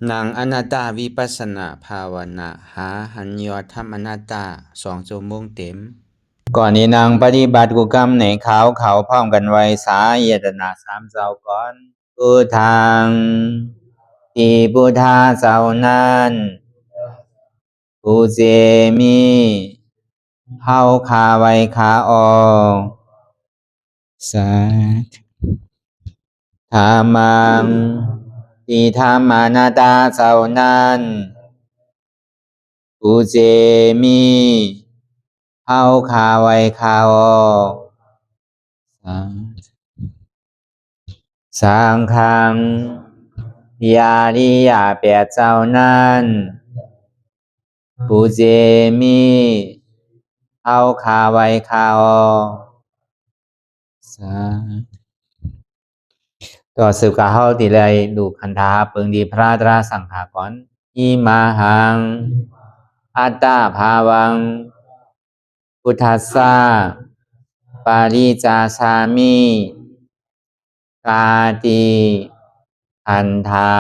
นางอนัตตาวิปัสสนาภาวนาหาหันยอดธรรมอนัตตา2 ชั่วโมงเต็มก่อนนี้นางปฏิบัติกุกรรมในเขาพร้อมกันไว้สาเยตนา3 เจ้าก่อนพุทธังที่พุทธาเจ้านั้นผู้เจมีเฮาคาไว้คาออกสาธุธรรมังที่ธรรมานาตาเจ้านั้นผู้เจมีเฮาคาไว้คาออกสังฆังยาริยาแปดเจ้านั้นผู้เจมีเฮาคาไว้คาออกต่อสืบกาเฮาติเลยดูคันธาเปิงดีพระตราสังขากรอิมาหังอัตตาภาวังพุทธัสสะปาริจาชามิกาติอันธา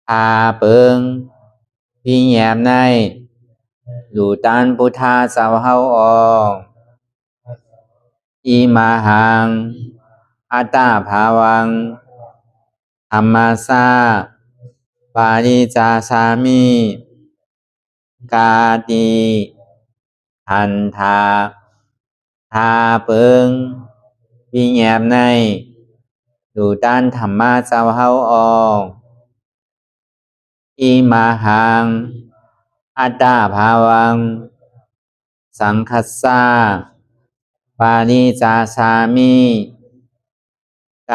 พาเปิงพี่แยมในดูตันพุทธาเจ้าเฮาออกอิมาหังอัตตาภาวังธรรมัสสะปาริจาชามิกาติอันธาพาเปิงพี่แยมในดูตันธรรมะเจ้าเฮาออกอิมาหังอัตตาภาวังสังคัสสะปาริจาชามิ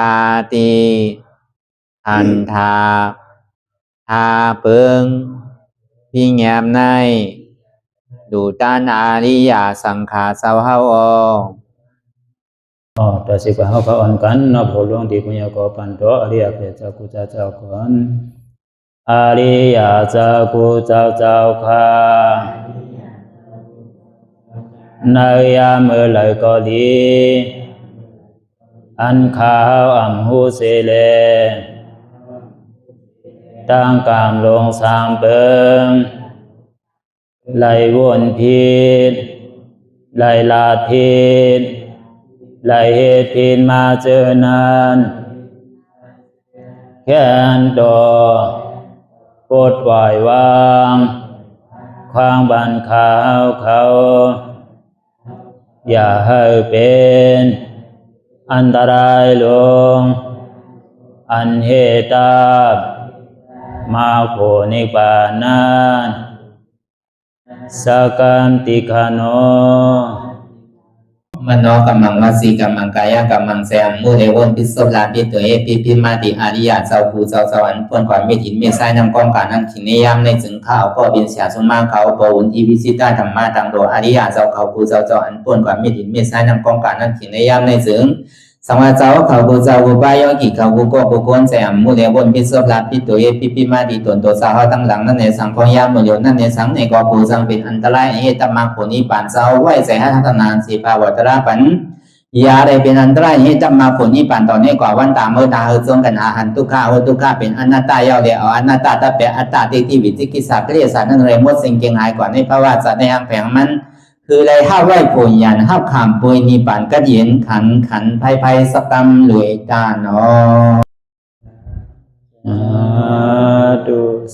กาติอันธาพาเปิงพี่แยมในดูตันอาริยสังขารเจ้าเฮาออกต่อสิกว่าเฮาก็อ่อนกันเนาะผู้หลวงที่ปุญญาก็ปันโตอริยเจ้ากุเจ้าก่อนอริยเจ้ากุเจ้าค่ะในยามเมื่อไหร่ก็ดีอันข้าวอ่ำหูเสเลตั้งกามลงสามเปิงไหลวนพิษไหลลาพิษไหลเหตุพินมาเจอนานแค่นดอปดปล่อยวางความบันขาวเขาอย่าให้เป็นอันตรายลงอันเหตุตามาโผนิปานันสกันติคโนมโนกัมมังวสีกัมมังกายกัมมังแสมมุเรวนพิศลาปิตัวเอปิพิมาติอาริยะเจ้าภูเจ้าสวรรค์พ้นความไม่ถินไม่ใช่นำกองการนั้นขินนิยามในจึงข้าวก็บินเสียสมมาเขาปวุนทีวิสิตาธรรมะตังโดอาริยะเจ้าเขาภูเจ้าสวรรค์พ้นความไม่ถินไม่ใช่นำกองการนั้นขินนิยามในจึงสังวาเจ้าเขาภูเจ้าภูบายอกิเขาภูก็ภูโกนแสมมุเรวนพิศลาปิตัวเอปิพิมาติตนตัวสาวตั้งหลังนั่นในสังพยามโยนั่นในสังในก็ภูสังเป็นอันตรายเหตุมรรคผลนิพพานเจ้าไหวใส่ให้ทัศนานสีภาวตระปันยาได้เป็นอันตรายให้จำมาผลนิพพานตอนนี้กว่าวันตามเมื่อตาเฮจงกันอาหันทุกข้าทุกข้าเป็นอนัตตาเยาเดียวอนัตตาตาเปอัตตาที่วิจิกิสาเกลียสานั่นเลยมดสิ่งเก่งหายกว่าในภาวะสัตว์ในอังแผงมันคือเลยห้าไหวผลยันห้าขามปุยนิพพานก็เย็นขันภัยสกรรมหลวยตาเนาะ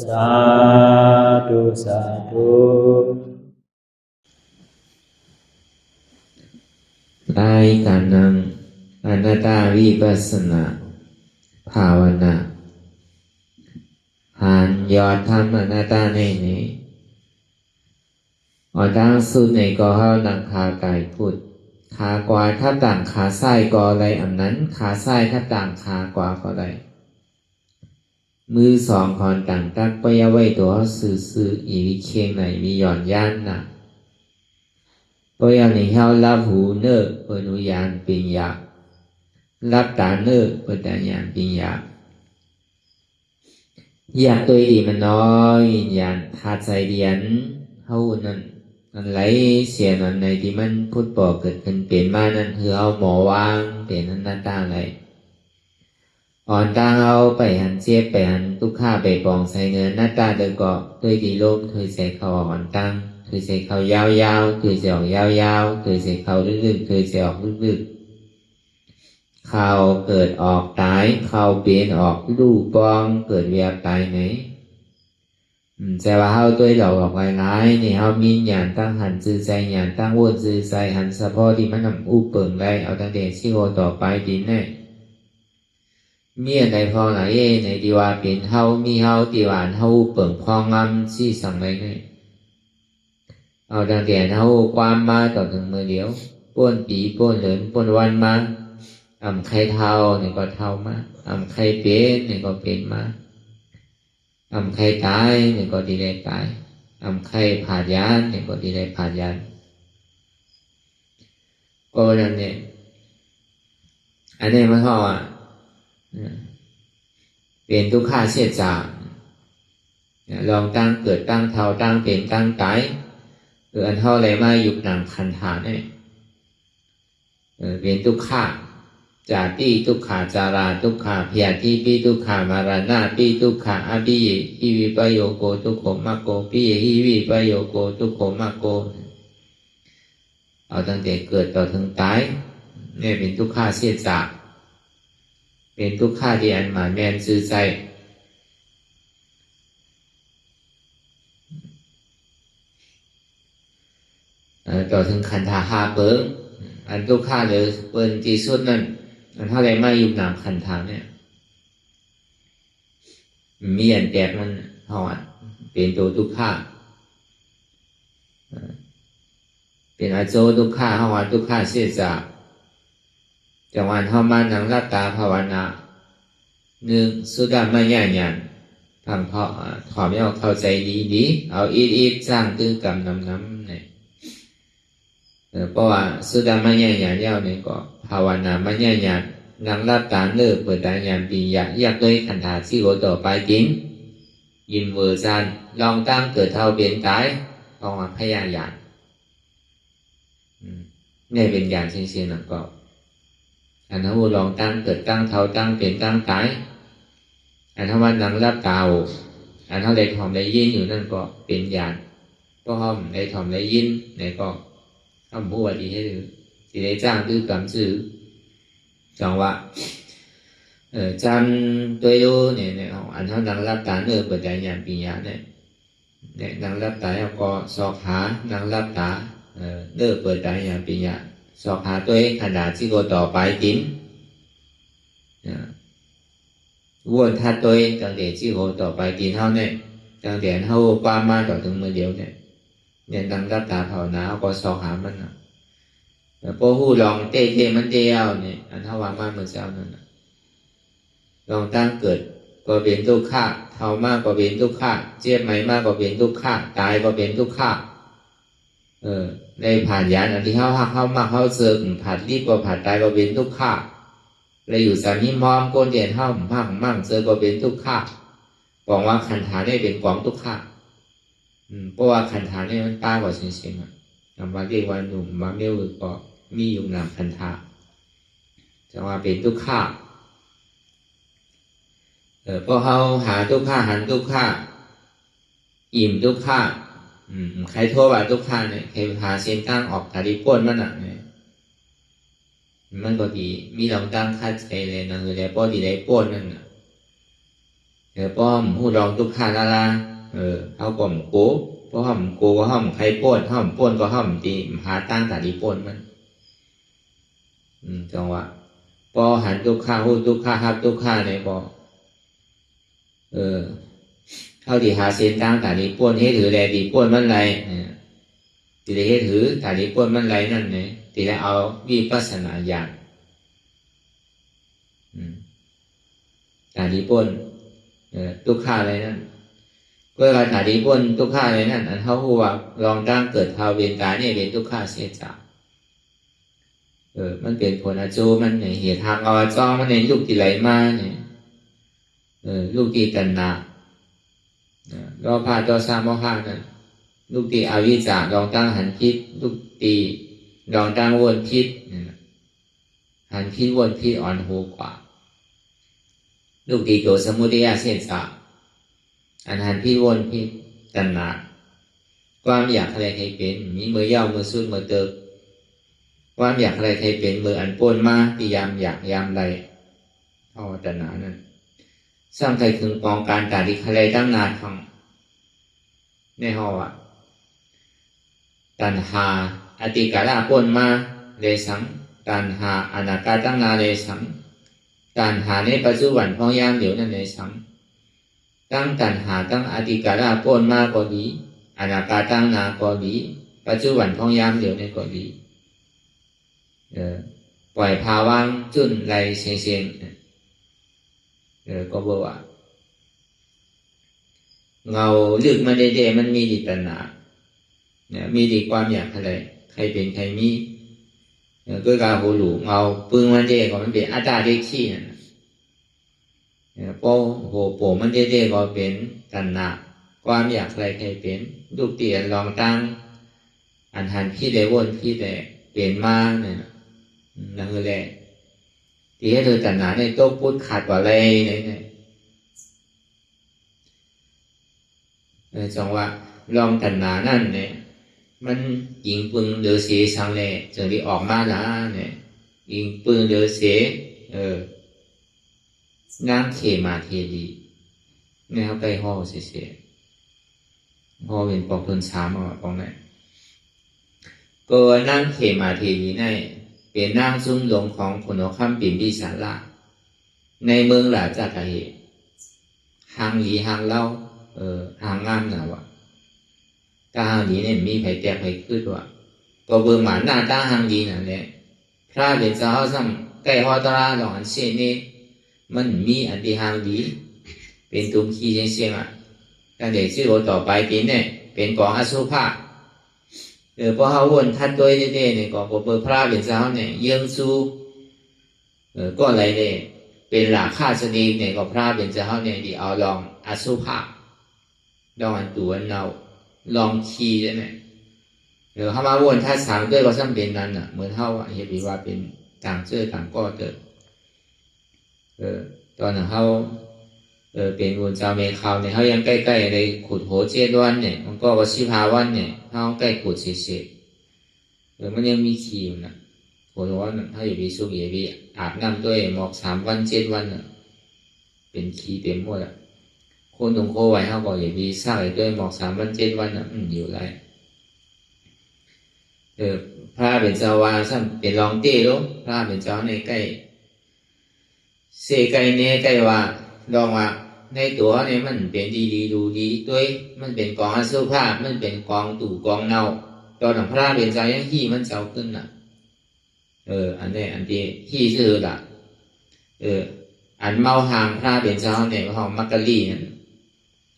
สาธุรายการนังอนัตตาวิปัสสนาภาวนาหันยอดธรรมอนัตตาในนี้อดังสุดในก็เฮานังคากายพุทธขากว่าถ้าต่างขาซ้ายก็อะไรอันนั้นขาซ้ายถ้าต่างขากว่าก็ได้มือสองคอนต่างตั้งปยไว้ตัวซื่ออีวิเคียงไหนมีหย่อนย่านนะปยในเฮารับหูเนอเปินุยานปิญญารับตาเนอเปิดญาณปิญญาอยากตัวดีมันน้อยยานธาตุใจเดียนเฮานั่นอันไหลเสียนั่นในที่มันพุทธบอกเกิดขึ้นเปลี่ยนมานั่นคือเอาหมอวางเปลี่ยนนั้นต่างๆเลย อ่อนตั้งเอาไปหันเจ็บไปหันทุกข้าไปปองใส่เงินหน้าตาเดินเกาะด้วยดีลมเคยใส่เขาอ่อนตั้งเคยใส่เขายาวๆเคยใส่ออกยาวๆเคยใส่เขาลึกๆเคยใส่ออกลึกๆเขาเกิดออกตายเขาเปลี่ยนออกลูกปองเกิดเวียบตายไหนแต่ว่าเขาตัวเราออกหลายๆนี่เขามีหยานตั้งหันซื่อใจหยานตั้งวนซื่อใจหันเฉพาะที่มันนำอู้เปิงได้เอาตั้งแต่ที่โอต่อไปดีแน่มีอันใดพอไหนในดีว่าเป็นเฮามีเฮาตีว่าเฮาเปิงพองงำซี่สั่งไรไงเอาตั้งแต่เฮาความมาต่อถึงมือเดียวป้วนปีป้วนเหลินป้วนวันมาใครเท่าเนี่ยก็เท่ามาใครเป็นเนี่ยก็เป็นมาใครตายเนี่ยก็ดีได้ตายใครผ่านยานเนี่ยก็ดีได้ผ่านยานก็นั่นเนี่ยอันนี้มันเขาเป็นทุกข้าเสียจากลองตั้งเกิดตั้งเท่าตั้งเป็นตั้งตายอันเท่าไรมายุคหนังคันฐานเนี่ยเป็นทุกข้าจาติทุกขาจาราทุกขาพยาธิปิทุกขามารานาปิทุกขาอภิหิวิปโยโกทุกขมะโกปิหิวิปโยโกทุกขมะโกเอาตั้งแต่เกิดต่อถึงตายเนี่ยเป็นทุกข้าเสียจากเป็นทุกข้าที่อันหมายแมนซื่อใจต่อถึงขันธาหาเปิงอันทุกข้าเลยเปิงที่สุดนั่นอันเท่าไรไม่ยุบนามขันธาเนี่ยมีอันแตกมันหอดเป็นตัวทุกข้าเป็นอาโจทุกข้าหอดทุกข้าเสียจากจังหวะเข้ามานั่งรับตาภาวนาหนึ่งสุดาไม่แย่ยันทำเพราะถอมเอาเข้าใจดีเอาอีดสร้างตื้อกรรมน้ำเนี่ยเพราะว่าสุดาไม่แย่ยันเย้าเนี่ยก็ภาวนาไม่แย่ยันนั่งรับตาเลิกเปิดตาญาณปีอยากเลยขันธาที่โอต่อไปจริงยิมเวอร์ซันลองตั้งเกิดเท่าเปลี่ยนตายลองมาพยายามเนี่ยเป็นอย่างเช่นๆนั่นก็อันนั้นลองตั้งเกิดตั้งเท่าตั้งเปลี่ยนตั้งตายอันถ้าวันนั่งรับตาอันเท่าใดทอมได้ยินอยู่นั่นก็เป็นญาณก็ห้อมได้ทอมได้ยินในก็ห้อมผู้ว่าดีให้ดูสิได้จ้างคือกรรมซื้อจังว่าจำตัวดูเนี่ยอันเท่านั่งรับตาเปิดใจญาณปีญาเนี่ยนั่งรับตาแล้วก็สอกหานั่งรับตาเปิดใจญาณปีญาสอบหาตัวเองขนาดที่โกต่อไปจิ้มวนทัดตัวเองตั้งแต่ที่โกต่อไปจิ้มเท่าเนี่ยตั้งแต่เท่าความมาต่อถึงมือเดียวเนี่ยนั่งรับตาภาวนาก็สอบหามันแต่พอหูลองเตะมันเดียวเนี่ยอันเท่าวางมาเมื่อเช้านั่นลองตั้งเกิดก็เป็นทุกข์เท่ามากก็เป็นทุกข์เจ็บไหมมากก็เป็นทุกข์ตายก็เป็นทุกข์ในผ่านยานอันที่เข้ามากเข้าเสริมผัดรีบก็ผัดตายก็เป็นทุกข์เลยอยู่สามีมอมโกนเดียนเข้ามั่งเสริมก็เป็นทุกข์บอกว่าขันธาได้เป็นกองทุกข์เพราะว่าขันธาได้มันตายกว่าเสียงคำว่าเรียกว่าหนุ่มมาเมียวก็มีอยู่นามขันธาจะว่าเป็นทุกข์พอเขาหาทุกข์หันทุกข์อิ่มทุกข์ใครโทษว่าทุกข์เนี่ยใครหาเส้นตั้งออกตาดีป้นมันเนี่ยมันก็ดีมีลองตั้งคัดใจเลยนะคือแต่ป้อดีได้ป้นนั่นป้อมผู้ลองทุกข์ละละเขาก็มโก้เพราะห้อมโก้ก็ห้อมใครป้นห้อมป้นก็ห้อมดีหาตั้งตาดีป้นมันจังหวะพอหันทุกข์หูทุกข์ครับทุกข์เนี่ยก็เท่าที่หาเส้นตั้งตาดีป้นให้ถือแลดีป้นมันไรที่ได้ให้ถือตาดีป้นมันไรนั่นเนี่ยที่ได้เอาวิปัสสนาญาณตาดีป้นทุกข์อะไรนั่นเพื่อการตาดีป้นทุกข์อะไรนั่นอันเขาหัวลองตั้งเกิดเท่าเวียนตาเนี่ยเป็นทุกข์เสียจากมันเป็นผลอาจูมันเนี่ยเหตุทางเอาจ้องมันในลูกที่ไหลมาเนี่ยลูกที่ตัณหารอพาตัวสามโมหะนั่นลูกตีอวิชชาลองตั้งหันคิดลูกตีลองตั้งวนคิดหันคิดวนคิดอ่อนหูกว่า ลูกดีตัวสมุทัยเสสะอันหันพี่วนพี่ตัณหาความอยากอะไรใครเป็นมีมือย่อมือสุดมือเติบความอยากอะไรใครเป็นมืออันปนมาที่ยามอยากยามไรเอาตัณหานั้นสร้างใครถึงกองการตาดิอะไรตั้งนานของในห้องตัณหาอติกาลาปนมาเลยสังตัณหาอนาคาตั้งนาเลยสังตัณหาในปัจจุบันพองยามเดี๋ยวนั้นเลยสังตั้งตัณหาตั้งอติกาลาปนมาก็ดีอนาคาตั้งนาก็ดีปัจจุบันพองยามเดี๋ยวนี้ก็ดีปล่อยภาวังจุนไรเสียงก็บอกว่าเงาลึกมาเด่ๆมันมีดิตัณหาเนี่ยมีดีความอยากอะไรใครเป็นใครมีก็กาหูหลูเงาปึงมันเด่ก็มันเป็นอาตาเด็กขี้นั่นโป้โหโปมันเด่ก็เป็นตัณหาความอยากอะไรใครเป็นลูกเตี๋ยลองตั้งอันหันพี่ได้วนพี่ได้เปลี่ยนมาเนี่ยนั่นคือแหละที่ให้เธอตัณหาในโต๊ะพุทธขาดกว่าอะไรเนี่ยจังว่าลองตัณหานั่นเนี่ยมันยิงปืนเดือเสียสังเลยจนได้ออกมาละเนี่ยยิงปืนเดือเสียน้ำเทมาเทดีเนี่ยเขาไปห่อเสียห่อเป็นปอกพื้นสามออกตรงไหนก็นั่งเทมาเทดีนี่เป็นนั่งซุ้มลงของผลข้ามปิ่นพิสาระในเมืองหลาจักรเหตุหางหลีหางเล่าหางงามหนาวะตาหางหลีเนี่ยมีไผ่แตกไผ่ขึ้นว่ะก็เบิ่งหมาหน้าตาหางหลีนั่นแหละพระเป็นเจ้าซ้ำใกล้ฮอตราหลอนเสียนี่มันมีอันที่หางหลีเป็นตุ้มขี้เสียงอ่ะตั้งแต่ชื่อต่อไปเป็นเนี่ยเป็นกองอสุภะพอเขาวนทัดตัวเด้เนี่ยก็เปิดพระเป็นเจ้าเนี่ยเยื่องสู้ก็อะไรเนี่ยเป็นหลักข้าสดีเนี่ยก็พระเป็นเจ้าเนี่ยที่เอาลองอสุภะลองอันตัวเราลองคีได้ไหมเขามาวนทัดสามด้วยก็ซ้ำเป็นนั้นอ่ะเหมือนเขาเห็นว่าเป็นต่างเชื่อต่างก็เกิดตอนนั้นเขาเป็นวนเจ้าเมฆาวเนี่ยเขายังใกล้ๆในขุดโหเจดวันเนี่ยมันก็ชิพาวันเนี่ยเขาใกล้ขุดเฉยๆมันยังมีขีอยู่นะโหวันถ้าอยู่บีสุกอยู่บีอาบน้ำด้วยหมอก3 วัน7 วันเป็นขีเต็มหมดอ่ะคนตรงโคไว้เขาก็อยู่บีสร้างด้วยหมอก3 วัน7 วันอยู่ไรพระเป็นเจ้าวาซ้ำเป็นรองเต้ลูกพระเป็นเจ้าในใกล้เสไกเนี่ยใกล้ว่าลองว่าในตัวเนี่ยมันเป็นดีดูดีด้วยมันเป็นกองอสุภะมันเป็นกองตู่กองเนาตอนหลังพระเป็นเจ้ายังขี้มันเจ้าขึ้นน่ะอันนี้อันที่ขี้ชื่อละอันเมาหางพระเป็นเจ้าเนี่ยห้องมักกะลี่นั่น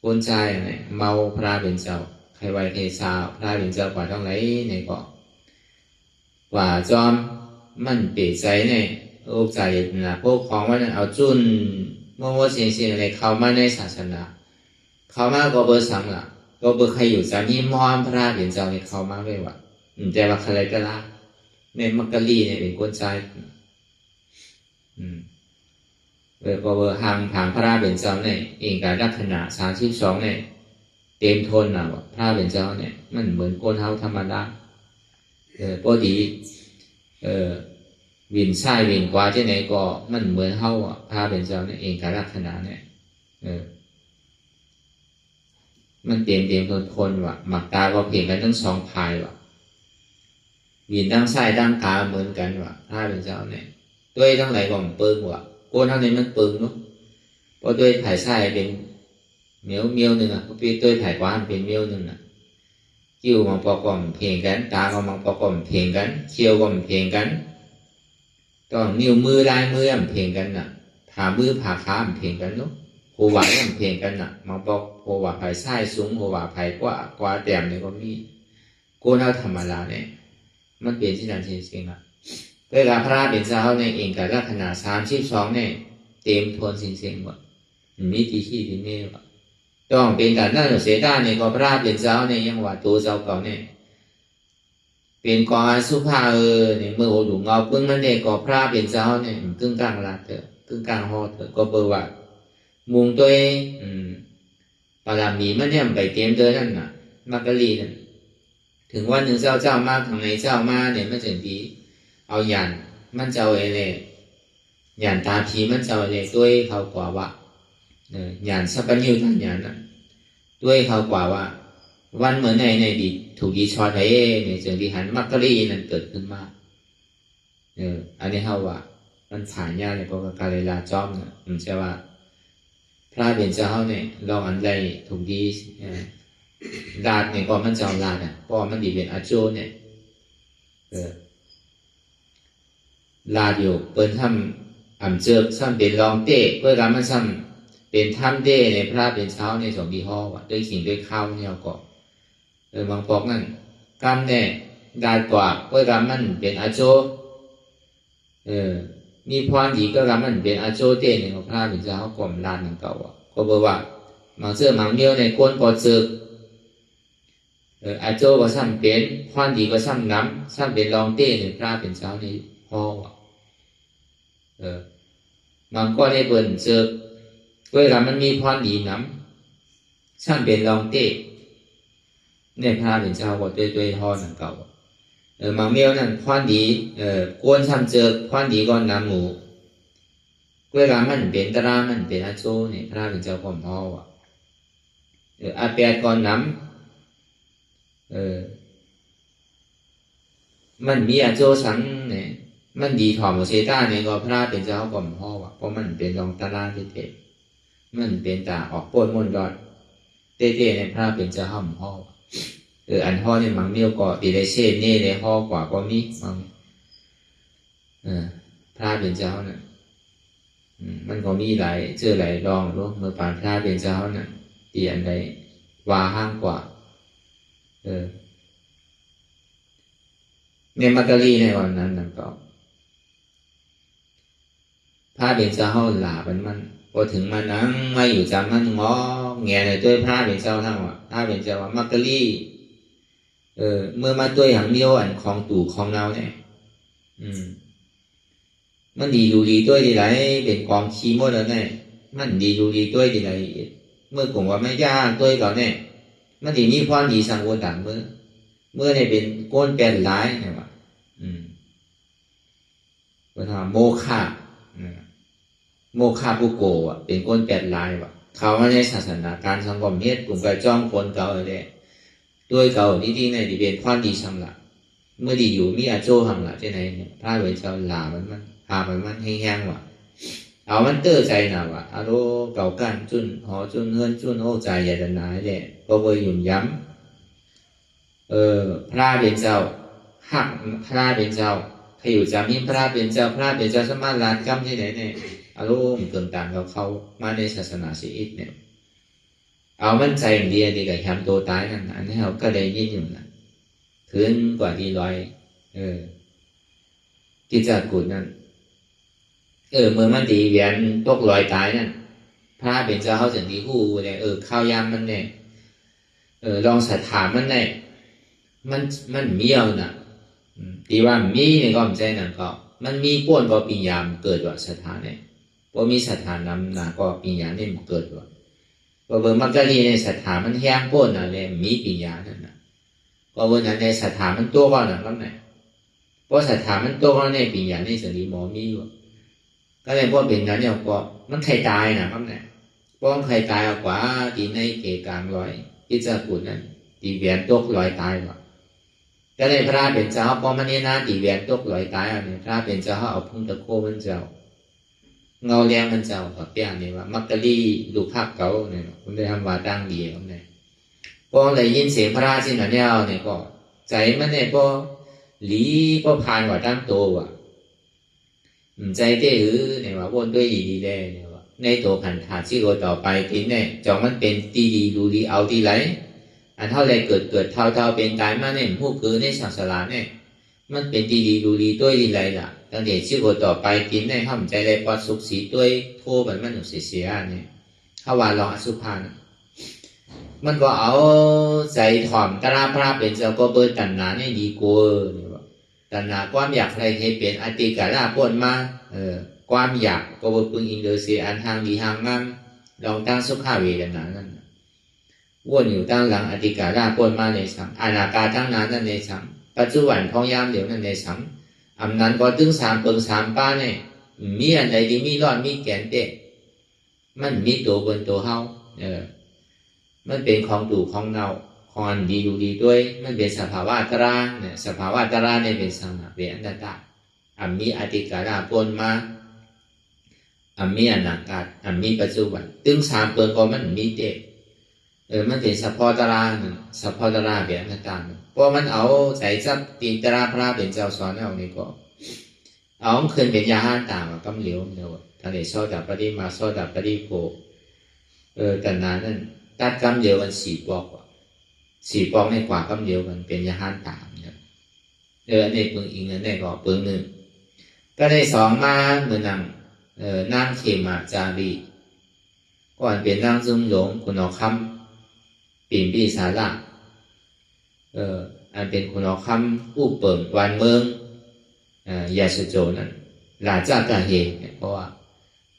คนชายเนี่ยเมาพระเป็นเจ้าใครไว้ใครสาวพระเป็นเจ้ากว่าต้องไหนเนี่ยก็กว่าจอมมันเปลี่ยนใจเนี่ยโอ้ใจนะพวกของมันเอาจุนมั่วเสียงอะไรเข้ามาในศาสนาเข้ามาก็เบอร์สังละก็เบอร์ใครอยู่จานี่มอนพระเป็นเจ้าเนี่ยเข้ามาไม่ว่าแต่ว่าใครก็ละในมักกะลีเนี่ยเป็นคนใจก็เบอร์หางผางพระเป็นเจ้าเนี่ยเองการลักษณะ32เนี่ยเต็มทนนะว่าพระเป็นเจ้าเนี่ยมันเหมือนคนเฮาธรรมดาพอดีวินใช่วินกว่าที่ไหนก็มันเหมือนเฮาพาเป็นเจ้าเนี่ยเองการลักษณะเนี่ยมันเต็มทนว่ะหมักตาก็เพียงกันทั้ง2 พายว่ะวินตั้งใช่ตั้งขาเหมือนกันว่ะพาเป็นเจ้าเนี่ยด้วยทั้งหลายก็มันเปิงว่ะโกนทั้งนี้มันเปิงเนาะเพราะด้วยถ่ายใช่เป็นเมียวหนึ่งอ่ะเพราะด้วยถ่ายกว่าเป็นเมียวหนึ่งอ่ะคิ้วมันประกอบเพียงกันตาก็มันประกอบเพียงกันเขี้ยวก็มันเพียงกันต้องนิ้วมือลายมือมันเพียงกันน่ะผ่ามือผ่าขามันเพียงกันเนาะหัวไหวมันเพียงกันน่ะมันบอกหัวไหวภายซ้ายสูงหัวไหวภายกว่าแต้มเนี่ยก็มีโกนเอาธรรมดาเนี่ยมันเป็นที่นั่นจริงๆอ่ะเวลาพระเป็นเจ้าในเองกับลักษณะ32เนี่ยเต็มทนจริงๆว่ะมีที่ที่นี่ว่ะต้องเป็นการนั่นเสียด้านเนี่ยก็พระเป็นเจ้าเนี่ยยังว่าตัวเจ้าเก่าเนี่ยเป็นกองอสุภะเนี่ยเมื่อโอหลุงเอาปึ้งนั่นเองก็พระเป็นเจ้าเนี่ยกึ่งกลางลาเถอะกึ่งกลางหอเถอะก็เปิดว่า มุงตัวปารามีมันเนี่ยไปเตรียมตัวนั่นน่ะมักกะลีนั่นถึงวันหนึ่งเจ้ามาทางไหนเจ้ามาเนี่ยมันจะดีเอาหยันมันเจ้าเอเลยหยันตาผีมันเจ้าเลยด้วยเขากว่าว่าหยันสัพพัญญูทางหยันน่ะด้วยเขากว่าว่าวันเหมือนในดีถูกดีชอดไอ้เนี่ยจึงดีหันมักกะลีนั่นเกิดขึ้นมาอันนี้เขาว่ามันผ่านยากเลยเพราะว่าการเวลาจ้อมเนี่ยมันใช่ว่าพระเป็นเจ้าเนี่ยลองอันใดถูกดีลาดเนี่ยก็มันเจ้าลาดเพราะมันดีเป็นอาโจเนี่ยลาดอยู่เปิดทำอ่ำเจิกซ้ำเป็นรองเต้เพื่อการมันซ้ำเป็นทำเต้ในพระเป็นเช้าในสองดีห้อว่ะด้วยสิ่งด้วยข้าวเนี่ยก็บางปอกนั่นกำเนี่ยลาดกว่าเพื่อการมันเป็นอาโจมีพรดีก็การมันเป็นอาโจเต้เนี่ยของพระเป็นเจ้ากลมลาดหนึ่งเก่าอ่ะก็บอกว่าบางเสื้อบางเดียวในก้นปอดเจิกอาโจก็ซ้ำเป็นพรดีก็ซ้ำน้ำซ้ำเป็นรองเต้ในพระเป็นเช้าในห้อว่ะบางก็ได้เปิดเจอเวลามันมีพรดีน้ำช่างเป็นรองเต้ในพระเป็นเจ้าก็ด้วยห่อหนังเก่าบางเมียวนั่นพรดีกวนช่างเจอพรดีก่อนน้ำหมูเวลามันเป็นตรามันเป็นอาโจเนี่ยพระเป็นเจ้าความห่อว่ะอาเปียก่อนน้ำมันมีอาโจสังเนี่ยมันดีถอมเซต้าเนี่ยก็พระเป็นเจ้าก่อมห่อว่ะเพราะมันเป็นรองตาลาเตะมันเป็นตาออกโปนมนดอดเตะในพระเป็นเจ้าห่อมห่ออันห่อเนี่ยมังเมียวก็ตีได้เช่นนี่ในห่อกว่าก็มีมังพระเป็นเจ้าน่ะมันก็มีหลายเจอหลายรองรู้เมื่อผ่านพระเป็นเจ้าน่ะตีอันใดว่าห้างกว่าในมักกะลีในวันนั้นนั่นก็พระเป็นเจ้าหลามันพอถึงมานั่งมาอยู่จำมันงอแงเลยด้วยพระเป็นเจ้าทั้งว่าพระเป็นเจ้าว่ามักกะลีเมื่อมาด้วยหางเดียวอันของตู่ของเราเนี่ยมันดีดูดีด้วยดีไรเป็นกองขี้มดแล้วเนี่ยมันดีดูดีด้วยดีไรเมื่อกลุ่มว่าไม่ยากด้วยก่อนเนี่ยมันดีมีความดีสังวรต่างเมื่อเนี่ยเป็นก้นเป็นร้ายเนี่ยว่าว่าทำโมฆะโมฆะปุโกะเป็นก้นแปดลายว่ะเขาว่าในศาสนาการสังคมเฮ็ดกลุ่มกระจ้องคนเก่าเลยด้วยเก่าที่ในที่เป็นความดีสังละเมื่อดีอยู่มีอาโจหังละที่ไหนเนี่ยพระเวชเจ้าหลามันพามันแห้งๆว่ะเอามันเตื้อใจหน่ะว่ะอารมณ์เก่ากันจุนหอจุนเงินจุนโอ้ใจใหญ่ดันหนาเนี่ยก็เวยุ่มย้ำพระเป็นเจ้าหักพระเป็นเจ้าใครอยู่จำมีพระเป็นเจ้าสมาลานกรรมที่ไหนเนี่ยอารมณ์ต่างๆเขามาในศาสนาชีอิตเนี่ยเอามันใจอย่างเดียวดีกับแฮมตัวตายนั่นอันนี้เขาก็ได้ยินอยู่นะคืนกว่าที่ร้อยที่จัดกุดนั่นเมื่อมันดีเวียนตกลอยตายนั่นพระเป็นเจ้าเขาถึงที่หูเนี่ยข้าวยามมันเนี่ยลองศรัทธามันเนี่ยมันมีเอาน่ะที่ว่ามีเนี่ยก็ไม่ใช่นั่นก็มันมีป้วนก็ปิญญามเกิดว่าศรัทธาเนี่ยพอมีศรัทธานำนะก็ปิญญาเนี่ยมันเกิดว่าพอเบอร์มักกะลีในศรัทธามันแห้งป้วนน่ะเลยมีปิญญานั่นน่ะก็เบอร์นั้นในศรัทธามันตัวก่อนน่ะก็ไหนเพราะศรัทธามันตัวก่อนในปิญญาในสติหมอมีอยู่ก็เลยพอเป็นนั้นเนี่ยก็มันใครตายน่ะก็ไหนเพราะใครตายเอากว่าที่ในเกกลางร้อยที่จะกุดนั้นที่เวียนตกลอยตายว่ะก็เลยพระเป็นเจ้าพอมันนี่นะที่เวียนตกลอยตายอันนี้พระเป็นเจ้าเอาพุ่งตะโคมันเจ้าเงาแรงมันเจ้ากับเปียนี่ว่ามักกะลีดูภาพเก่าเนี่ยคุณได้ทำว่าดังดีครับเนี่ยพอเลยยินเสียงพระราชินีเนี่ยก็ใจมันเนี่ยพอหลีพอผ่านกว่าตั้งโตว่ะใจเต้หือเนี่ยว่าวนด้วยดีๆได้เนี่ยว่าในตัวขันธาที่โรต่อไปทีเนี่ยจองมันเป็นตีดีดูดีเอาที่ไรอันเท่าไรเกิดเท่าเป็นตายมาเนี่ยผู้คือในศาสนาเนี่ยมันเป็นตีดีดูดีด้วยดีไรล่ะตั้งแต่ชื่อโรต่อไปทีเนี่ยห้ามใจไรปอดสุขสีด้วยโทมันมันหนุนเสียเนี่ยถ้าว่าลองอสุภามันก็เอาใจถ่อมตราพระเป็นเจ้าก็เบิดตัณหาเนี่ยดีกว่าเนี่ยว่าตัณหาความอยากอะไรให้เป็นอติกาลาพ้นมาความอยากก็เบิดปึงอินเดอร์เซียอันทางดีทางงาม ลองตั้งสุขาเวทนานั่นวนอยู่ตั้งหลังอธิการาปนมาในสังอนาคาทั้งนั้นนั่นในสังปัจจุบันท้องยามเดี๋ยวนั่นในสังอำนั้นก็ตึงสามเปิงสามป้าเนี่ยมีอันใดที่มีรอดมีแก่นเตะมันมีตัวบนตัวเฮามันเป็นของดูของเนาของอันดีอยู่ดีด้วยมันเป็นสภาวะตราเนี่ยสภาวะตราเนี่ยเป็นสังเป็นอนัตตาอันมีอธิการาปนมาอันมีอนาคตอันมีปัจจุบันตึงสามเปิงก็มันมีเตะมันเป็นสภาวะตราสภาวะตราเป็นอนัตตาเพราะมันเอาใส่ซับตีตราพระเป็นเจ้าสอนเอานี่ก็เอาขึ้นเป็นยาห้าต่างกับกำเหลียวเนี่ยทะเลโซดาปฏิมาโซดาปฏิโกแต่นั้นนั่นตัดกำเดียวกันสี่ปอกในกว่ากำเดียวกันเป็นยาห้าต่างเนี่ยในปึงอีกในก็ปึงหนึ่งก็ได้สองมาเหมือนนางเขมาจารีก่อนเป็นนางซุ่มหลงคุณเอาคำปิ่นปีสาระอันเป็นคุณเอาคำผู้เปิดวันเมืองยาสุโจนั่นหลาจากาเฮเนี่ยเพราะว่า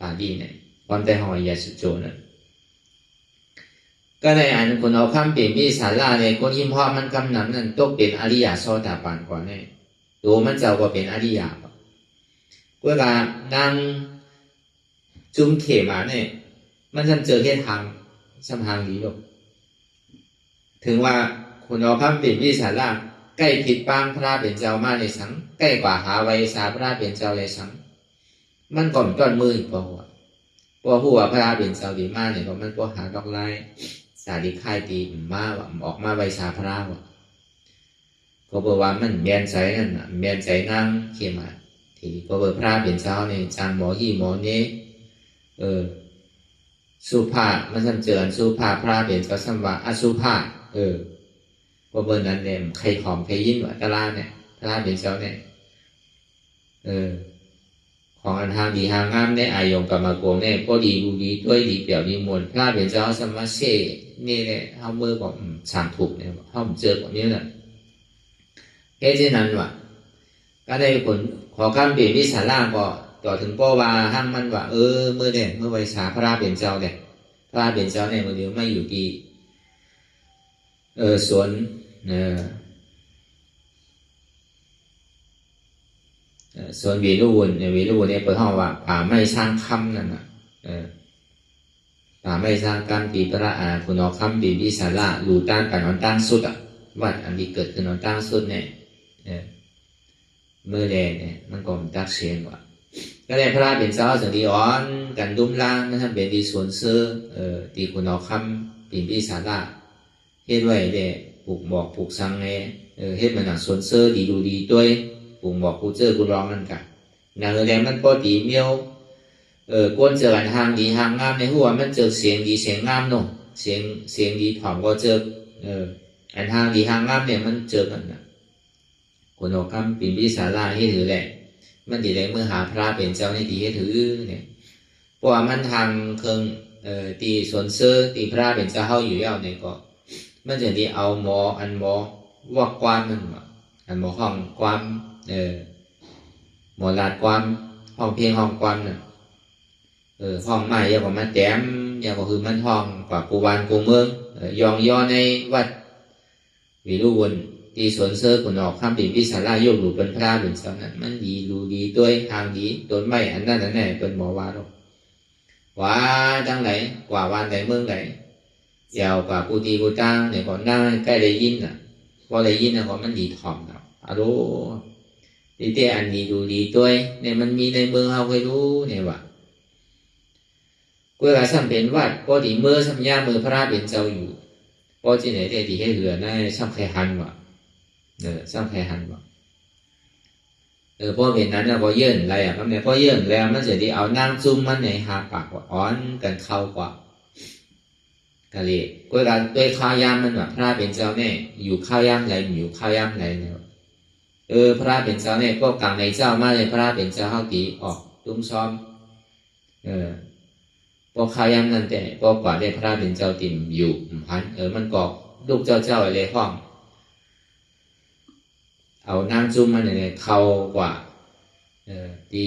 ปาดีเนี่ยความใจของยาสุโจนั่นก็ในอันคุณเอาคำปิ่นปีสาระเนี่ยคนยิ้มพ่อมันกำนำนั่นต้องเป็นอริยโสดาปันก่อนเนี่ยตัวมันเจ้าก็เป็นอริยเวลานั่งจุ่มเขมาเนี่ยมันจะเจอแค่ทางนี้หรอกถึงว่าคุณเอาคำปิ่นปีสาระใกล้ผิดปางพระเป็นเจ้ามาในสังใกล้กว่าหาไว้สาพระเป็นเจ้าในสังมันก่อนก้อนมืออีกพอหัวหัวพระเป็นเจ้าดีมากเนี่ยก็มันก็หาดอกไม้สาดิค่ายตีมาว่าออกมาไว้สาพระว่าก็บอกว่ามันเมียนใจนั่นเมียนใจนั่งเขียมาทีก็บอกพระเป็นเจ้าเนี่ยจางหมอหีหมอเนี้สุภามันจำเจริญสุภาพระเป็นเจ้าสัมวะอสุภาว่าเบอร์นั้นเนี่ยใครหอมใครยิ้มว่าตาลาเนี่ยตาลาเป็นเจ้าเนี่ยของอันทางดีทางงามเนี่ยอายงกับมาโกงเนี่ยก็ดีดูดีด้วยดีเปี่ยวดีมวลพระเป็นเจ้าสมัชเช่นี่เนี่ยเขาเมื่อบอกสั่งถูกเนี่ยเขาเจอแบบนี้แหละเฮ้ยที่นั้นว่ะก็ได้ผลขอคำเปลี่ยนวิสาร่างก็ต่อถึงป้อว่าห้างมันว่าเมื่อเนี่ยเมื่อไวสาพระเป็นเจ้าเนี่ยพระเป็นเจ้าเนี่ยมันเดียวไม่อยู่ดีสวนส่วนวีรุวนเนี่ยเปิดห้องว่าป่าไม่สร้างคำนั่นน่ะป่าไม่สร้างกรรมปีพระคุณเอาคำปีวิสาระรูต้านกับนอนตั้งสุดวัดอันที่เกิดขึ้นนอนตั้งสุดเนี่ยเมื่อแดงเนี่ยมันก็มันตักเสียงว่าก็ได้พระเป็นเจ้าสังดีอ่อนกันดุมล่างนะครับเป็นดีส่วนเสื้อตีคุณเอาคำปีวิสาระเฮ็ดไว้เด้ปลูกบอกปลูกสังไงเฮ็ดมันหนักส่วนเสื้อดีดูดีด้วยปลูกบอกกูเจอกูร้องนั่นกันอย่างแรงมันก็ดีเมียวกวนเจอกันทางดีทางงามในหัวมันเจอเสียงดีเสียงงามเนาะเสียงดีถ่อมก็เจออันทางดีทางงามเนี่ยมันเจอกันนะคนออกคำปิ่นพิสาราให้ถือแหละมันดีเลยเมื่อหาพระเป็นเจ้าในดีให้ถือเนี่ยเพราะว่ามันทางเคืองตีส่วนเสื้อตีพระเป็นเจ้าเข้าอยู่ยาวเนี่ยก็มันจะดีเอาหมอว่าความมันอันหมอห้องความหมอลาดความห้องเพียงห้องความน่ะห้องใหม่ยาวกว่ามันแต้มยาวกว่าคือมันห้องกว่ากูวานกูเมืองยองย่อในวัดวิรุวนตีสวนเสื้อคุณออกข้ามปีพิสาราโยกหลุดเป็นพระเป็นเจ้านั้นมันดีดูดีด้วยทางดีต้นไม้อันนั้นนั่นแหละเป็นหมอว่าหรอกว่าจังไหนกว่าวันไหนเมืองไหนยาวกว่ากูตีกูตั้งเนี่ยก่อนหน้าใกล้ได้ยินพอได้ยินก็มันดีถ่อมแล้วรู้ดีแต่อันดีดูดีด้วยเนี่ยมันมีในเมืองเราเคยรู้เนี่ยว่ากูว่าสัมเป็นวัดพอดีเมื่อสัมยาเมื่อพระเป็นเจ้าอยู่พอที่ไหนได้ดีให้เหลือได้สัมใครหันว่ะสัมใครหันว่ะพอเป็นนั้นพอเยื่นอะไรมันเนี่ยพอเยื่นแล้วมันจะดีเอานั่งซุ่มมันในหาปากว่าอ้อนกันเข้ากว่ากะเลยกูว่าด้วยข้าวยามมันแบบพระเป็นเจ้าเนี่ยอยู่ข้าวยามไหนอยู่ข้าวยามไหนเนี่ยพระเป็นเจ้าเนี่ยก็กลางในเจ้ามาเลยพระเป็นเจ้าเขาตีออกตุ้มซ้อมพอข้าวยามนั่นแต่ก็กว่าได้พระเป็นเจ้าติ่มอยู่พันมันกอกลูกเจ้าอะไรห้องเอาน้ำจุ่มมันเนี่ยเข้ากว่าตี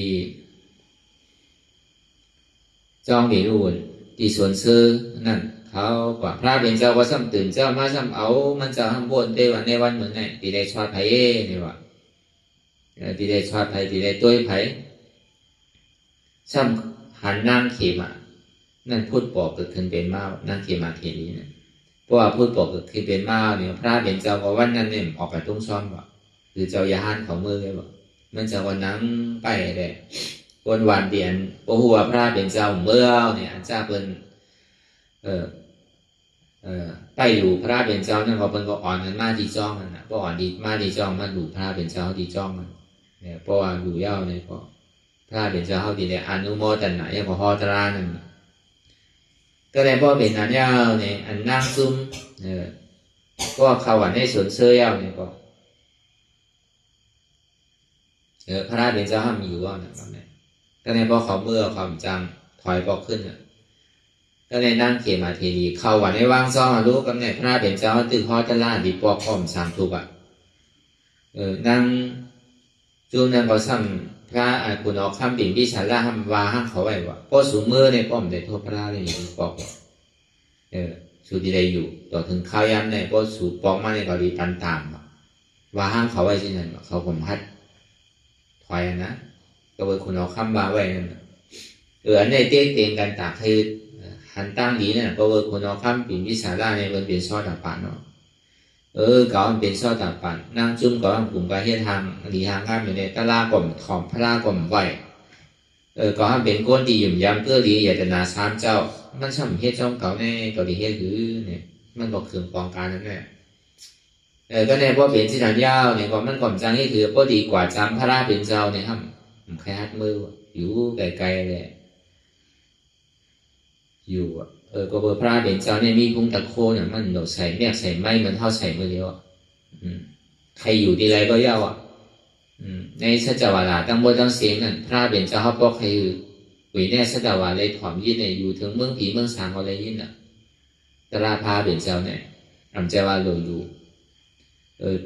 จ้องดีรุ่น ที่สวนซื้อนั่นเขากว่าพระเป็นเจ้าว่าซ้ำตื่นเจ้ามาซ้ำเอามันจะห้ามบนเตวันในวันเหมือนไงตีได้ชอดไผ่นี่วะตีได้ชอดไผ่ตีได้ตัวไผ่ซ้ำหันนางเขมานั่นพูดบอกเกิดขึ้นเป็นมานั่งเขมาเทนี้เนี่ยเพราะว่าพูดบอกเกิดขึ้นเป็นมาเนี่ยพระเป็นเจ้าว่าวันนั้นเนี่ยออกไปตุ้งซ้อมวะคือเจ้ายาหันเขามือเลยวะมันจะวันนั้นไปเลยวันวันเดียนโอ้โหพระเป็นเจ้าเมื่อเนี่ยอันเจ้าเป็นไปดูพระเป็นเจ้านั่นเขาเป็นก็อ่อนกันมาดีจ้องมันนะเพราะอ่อนดีมาดีจ้องมันดูพระเป็นเจ้าดีจ้องมันเนี่ยเพราะว่าดูเย้าเนี่ยเพราะพระเป็นเจ้าเขาดีเลยอนุโมทนาอย่างของฮอตรานั่นก็เลยเพราะเป็นอันเย้าเนี่ยอันนั่งซุ่มก็เขาวันให้สวนเสื้อเย้าเนี่ยก็พระเป็นเจ้าห้ามอยู่ว่าเนี่ยก็เลยเพราะเขาเมื่อความจังถอยบอกขึ้นเนี่ยก็เลยนั่งเขมาเทนีเข้าวันในว่างซ้อมรู้กำเนิดพระเป็นเจ้าตึกฮอตล่าดีปอกอ้อมสามทุบนั่งจูนั่งก็ซ้ำพระคุณออกคำบิ่งที่ฉันล่าห้ามวาห้ามเขาไว้ว่าพอสูงมือในป้อมได้โทษพระเลยดีปอกสูดีได้อยู่ต่อถึงข้าวย้ำในพอสูปอกมาในกรณีตันตามว่าห้ามเขาไว้ที่นั่นเขาผมพัดถอยนะก็เป็นคุณออกคำวาไว้นั่นอันนี้เตี้ยเตียงกันตากให้หันตั้งดีเนี่ยก็ว่าคนเอาข้ามปิ่นวิสาราเนี่ยมันเป็นซอดาปันเนาะก็มันเป็นซอดาปันนั่งจุ่มก็กลุ่มการเฮ็ดทางดีทางข้ามอยู่ในตลาดกล่อมถอมพระลากล่อมไหวก็ให้เป็นก้นดีหยุ่มย้ำเพื่อดีอยากจะนาซ้ำเจ้ามันช่ำเฮ็ดจ้องเก่าในก็ดีเฮ็ดคือเนี่ยมันบอกเครื่องกองการนั่นแหละก็ในพอเป็นสิทธิ์ยาวเนี่ยก็มันก่อมจังนี่คือพอดีกว่าจำพระราเป็นเจ้าเนี่ยครับแค่ฮัดมืออยู่ไกลๆเลยอยู่ก็เบอร์พระเป็นเจ้าเนี่ยมีพุงตะโคเนี่ยมันโดดใส่แม่ใส่ไม้มันเท่าใส่มือเดียวใครอยู่ที่ไรก็เย้าในสัจวาลาตั้งบนตั้งเสียงนั่นพระเป็นเจ้าเขาบอกใครอยู่ในสัจวาเลยถอมยินเนี่ยอยู่ถึงเมืองผีเมืองสางเขาเลยยินอ่ะตราพาเป็นเจ้าเนี่ยอำเจ้าว่าโหลอยู่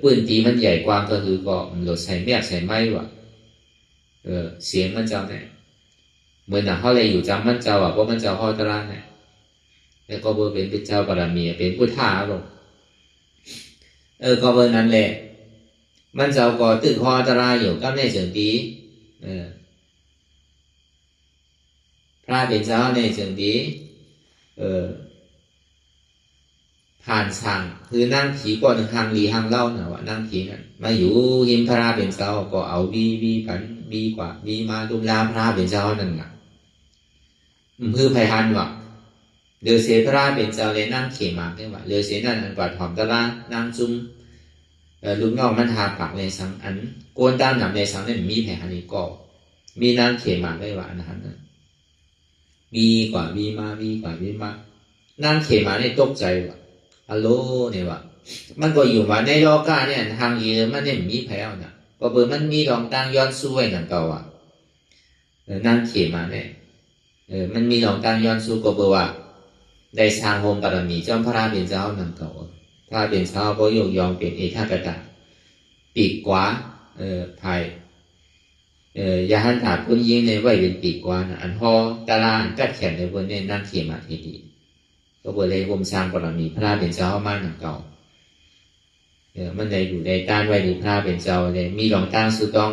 ปืนตีมันใหญ่กว่าก็คือก็โหลดใส่แม่ใส่ไม้ว่ะเสียงมันเจ้าเนี่ยเหมือนเขาเลยอยู่จำมันเจ้าเพราะมันเจ้าพ่อตราเนี่ยแล้วก็เบอร์เป็นเจ้าบารมีเป็นพุทธาหรอกก็เบอร์นั้นแหละมันเจ้าก็ตึกพ่อตราอยู่ก็ในเฉิงดีพระเป็นเจ้าในเฉิงดีผ่านสั่งคือนั่งผีก่อนหางลีหางเล่าน่ะว่านั่งผีนั่นมาอยู่หิมพระเป็นเจ้าก็เอาบีผันบีกว่าบีมาดุมลาพระเป็นเจ้านั่นน่ะคือไพฮันว่ะเดือเสพระเป็นเจ้าเลยนั่งเขมาได้ว่าเดือเสนั่นอันกว่าถอมตะล่านั่งจุ้มลุงนอกมันทาปากในสังอันโกนตามหนำในสังนั่นมีไพฮันนี่ก็มีนั่งเขมาได้ว่าอันนั้นบีกว่าบีมาบีกว่าบีมานั่งเขมาเนี่ยตกใจว่ะฮัลโหลเนี่ยว่ะมันก็อยู่มาในโลกาเนี่ยทางยีมันเนี่ยมีแพ้วนะก็เบอร์มันมีรองตั้งย้อนสู้ไว้นั่นเก่าอ่ะนั่งเขมาเนี่ยมันมีรองตั้งย้อนสู้ก็เบอร์ว่าได้สร้างโฮมปรมีจอมพระเป็นเจ้านั่นเก่าพระเป็นเจ้าก็ยกยองเป็นเอธากตะปีกขวาภายยาหันถาคุณยิงในไว้เป็นปีกขวานะอันพอตาลากัดแขนในบนเนี่ยนั่งเขมาทีดีก็เบอร์เลยผมสร้างปรมีพระเป็นเจ้ามาหนังเก่ามันได้อยู่ในต้านไว้ดูพระเป็นเจ้าเลยมีรองตั้งสุต้อง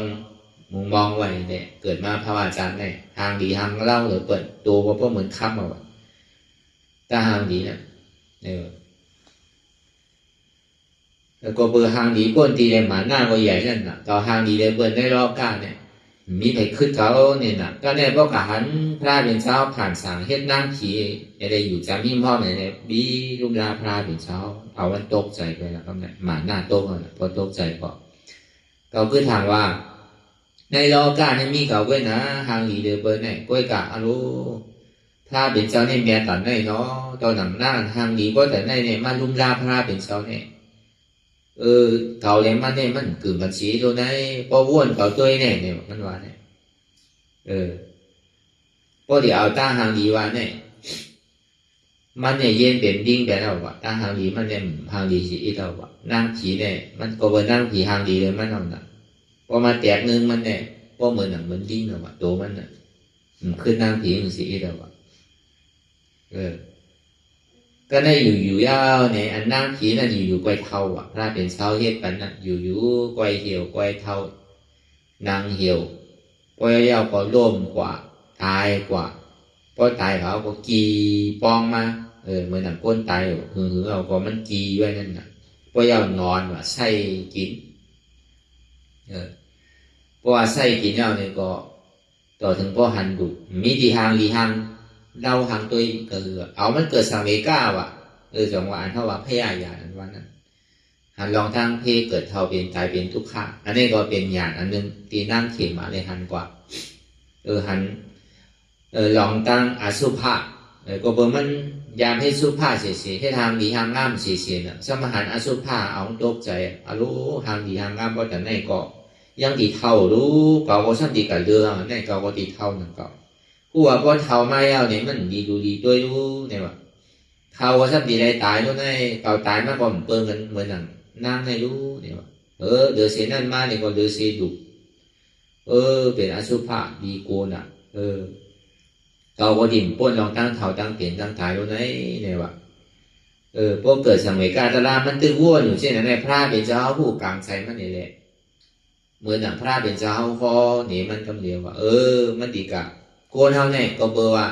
มุงมองไว้เนี่ยเกิดมาพระอาจารย์เนี่ยทางดีทางเล่าหรือเปิดตัวก็เหมือนค้ำเอาถ้าทางดีเนี่ยแล้วก็เบอร์ทางดีก้นตีเลยหมาหน้าก็ใหญ่นั่นน่ะต่อทางดีเลยเปิดในรอบก้าเนี่ยมีไปขึ้นเขาเนี่ยน่ะก็เนี่ยพวกหันพระเป็นเจ้าผ่านสั่งเฮ็ดนั่งขี่อะไรอยู่จำยิ่งพ่อเนี่ยบีลูกลาพระเป็นเจ้าเอาวันตกใจไปแล้วก็เนี่ยหมาหน้าตกเลยพอตกใจก็เขาคือทางว่าในรอบก้าเนี่ยมีเขาไว้นะทางดีเลยเปิดเนี่ยก้อยกะอารู้พระเป็นเจ้าเนี่ยแม่ตันได้เนาะตอนหนังหน้าทางดีก็แต่ในเนี่ยมาลุมลาพระเป็นเจ้าเนี่ยเขาเลยมันเนี่ยมันกึ่งบัญชีตัวไหนพอวนเขาตัวเนี่ยมันว่าเนี่ยพอเดี๋ยวเอาตาหางดีว่าเนี่ยมันเนี่ยเย็นเป็นดิ้งไปแล้วว่ะตาหางดีมันเนี่ยหางดีสิอีเราว่ะนั่งผีเนี่ยมันก็เป็นนั่งผีหางดีเลยมันเอาหนักพอมาแตกนึงมันเนี่ยพอเหมือนหนังเหมือนดิ้งแล้วว่ะตัวมันน่ะขึ้นนั่งผีมันสิอีเราว่ะ ก็ได้อยู่ยาวในอันนั่งผีนั่นอยู่ไกวเท่าอ่ะพระเป็นเช้าเฮ็ดกันน่ะอยู่ไกวเหี่ยวไกวเท่านางเหี่ยวไกวยาวก็ร่มกว่าตายกว่าพอตายเขาก็กีปองมาเหมือนหนังก้นตายหือเอาก็มันกีไว้นั่นน่ะพอยาวนอนว่าใส่กินเพราะว่าใส่กินเอาเนี่ยก็ต่อถึงพอหันดุมีดีหางเดาหางตัวก็คือเอามันเกิดสังเวก้าว่ะจังหวะเท่าว่าพยาอย่างนั้นวันนั้นหันลองทั้งเพเกิดเท่าเป็นตายเป็นทุกข์อันนี้ก็เป็นอย่างอันนึงตีนั่งเขียนมาเลยหันกว่าหันลองตั้งอสุภะก็เปิดมันยามให้สุภาเสียให้ทางดีทางงามเสียน่ะสมหันอสุภาเอาตกใจรู้ทางดีทางงามก็แต่ในก็ยังตีเท่ารู้เก่าก็สั้นตีกับเรื่องในเก่าก็ตีเท่านั่นเก่าผู้ว่าก็เท่าไม่เอาเนี่ยมันดีดูดีด้วยรู้เนี่ยว่าเท่าก็สั้นตีได้ตายด้วยในเก่าตายมากกว่าเปิงกันเหมือนนั่งนั่งให้รู้เนี่ยว่าเดือดเสียนั่นมาเนี่ยก็เดือดเสียดุเป็นอสุภะดีโกนอ่ะเก่าก็ดิ่มป้นลองตั้งเท่าตั้งเปลี่ยนตั้งตายด้วยในเนี่ยว่าพวกเกิดสังเวชกาตลามันตื้อวัวอยู่เช่นนั้นในพระเป็นเจ้าผู้กลางใจมันนี่แหละเหมือนอย่างพระเป็นเจ้าพอนี่มันกำเดียวว่ามันดีกะโกนเท่าเนี่ยก็เบอร์ว่า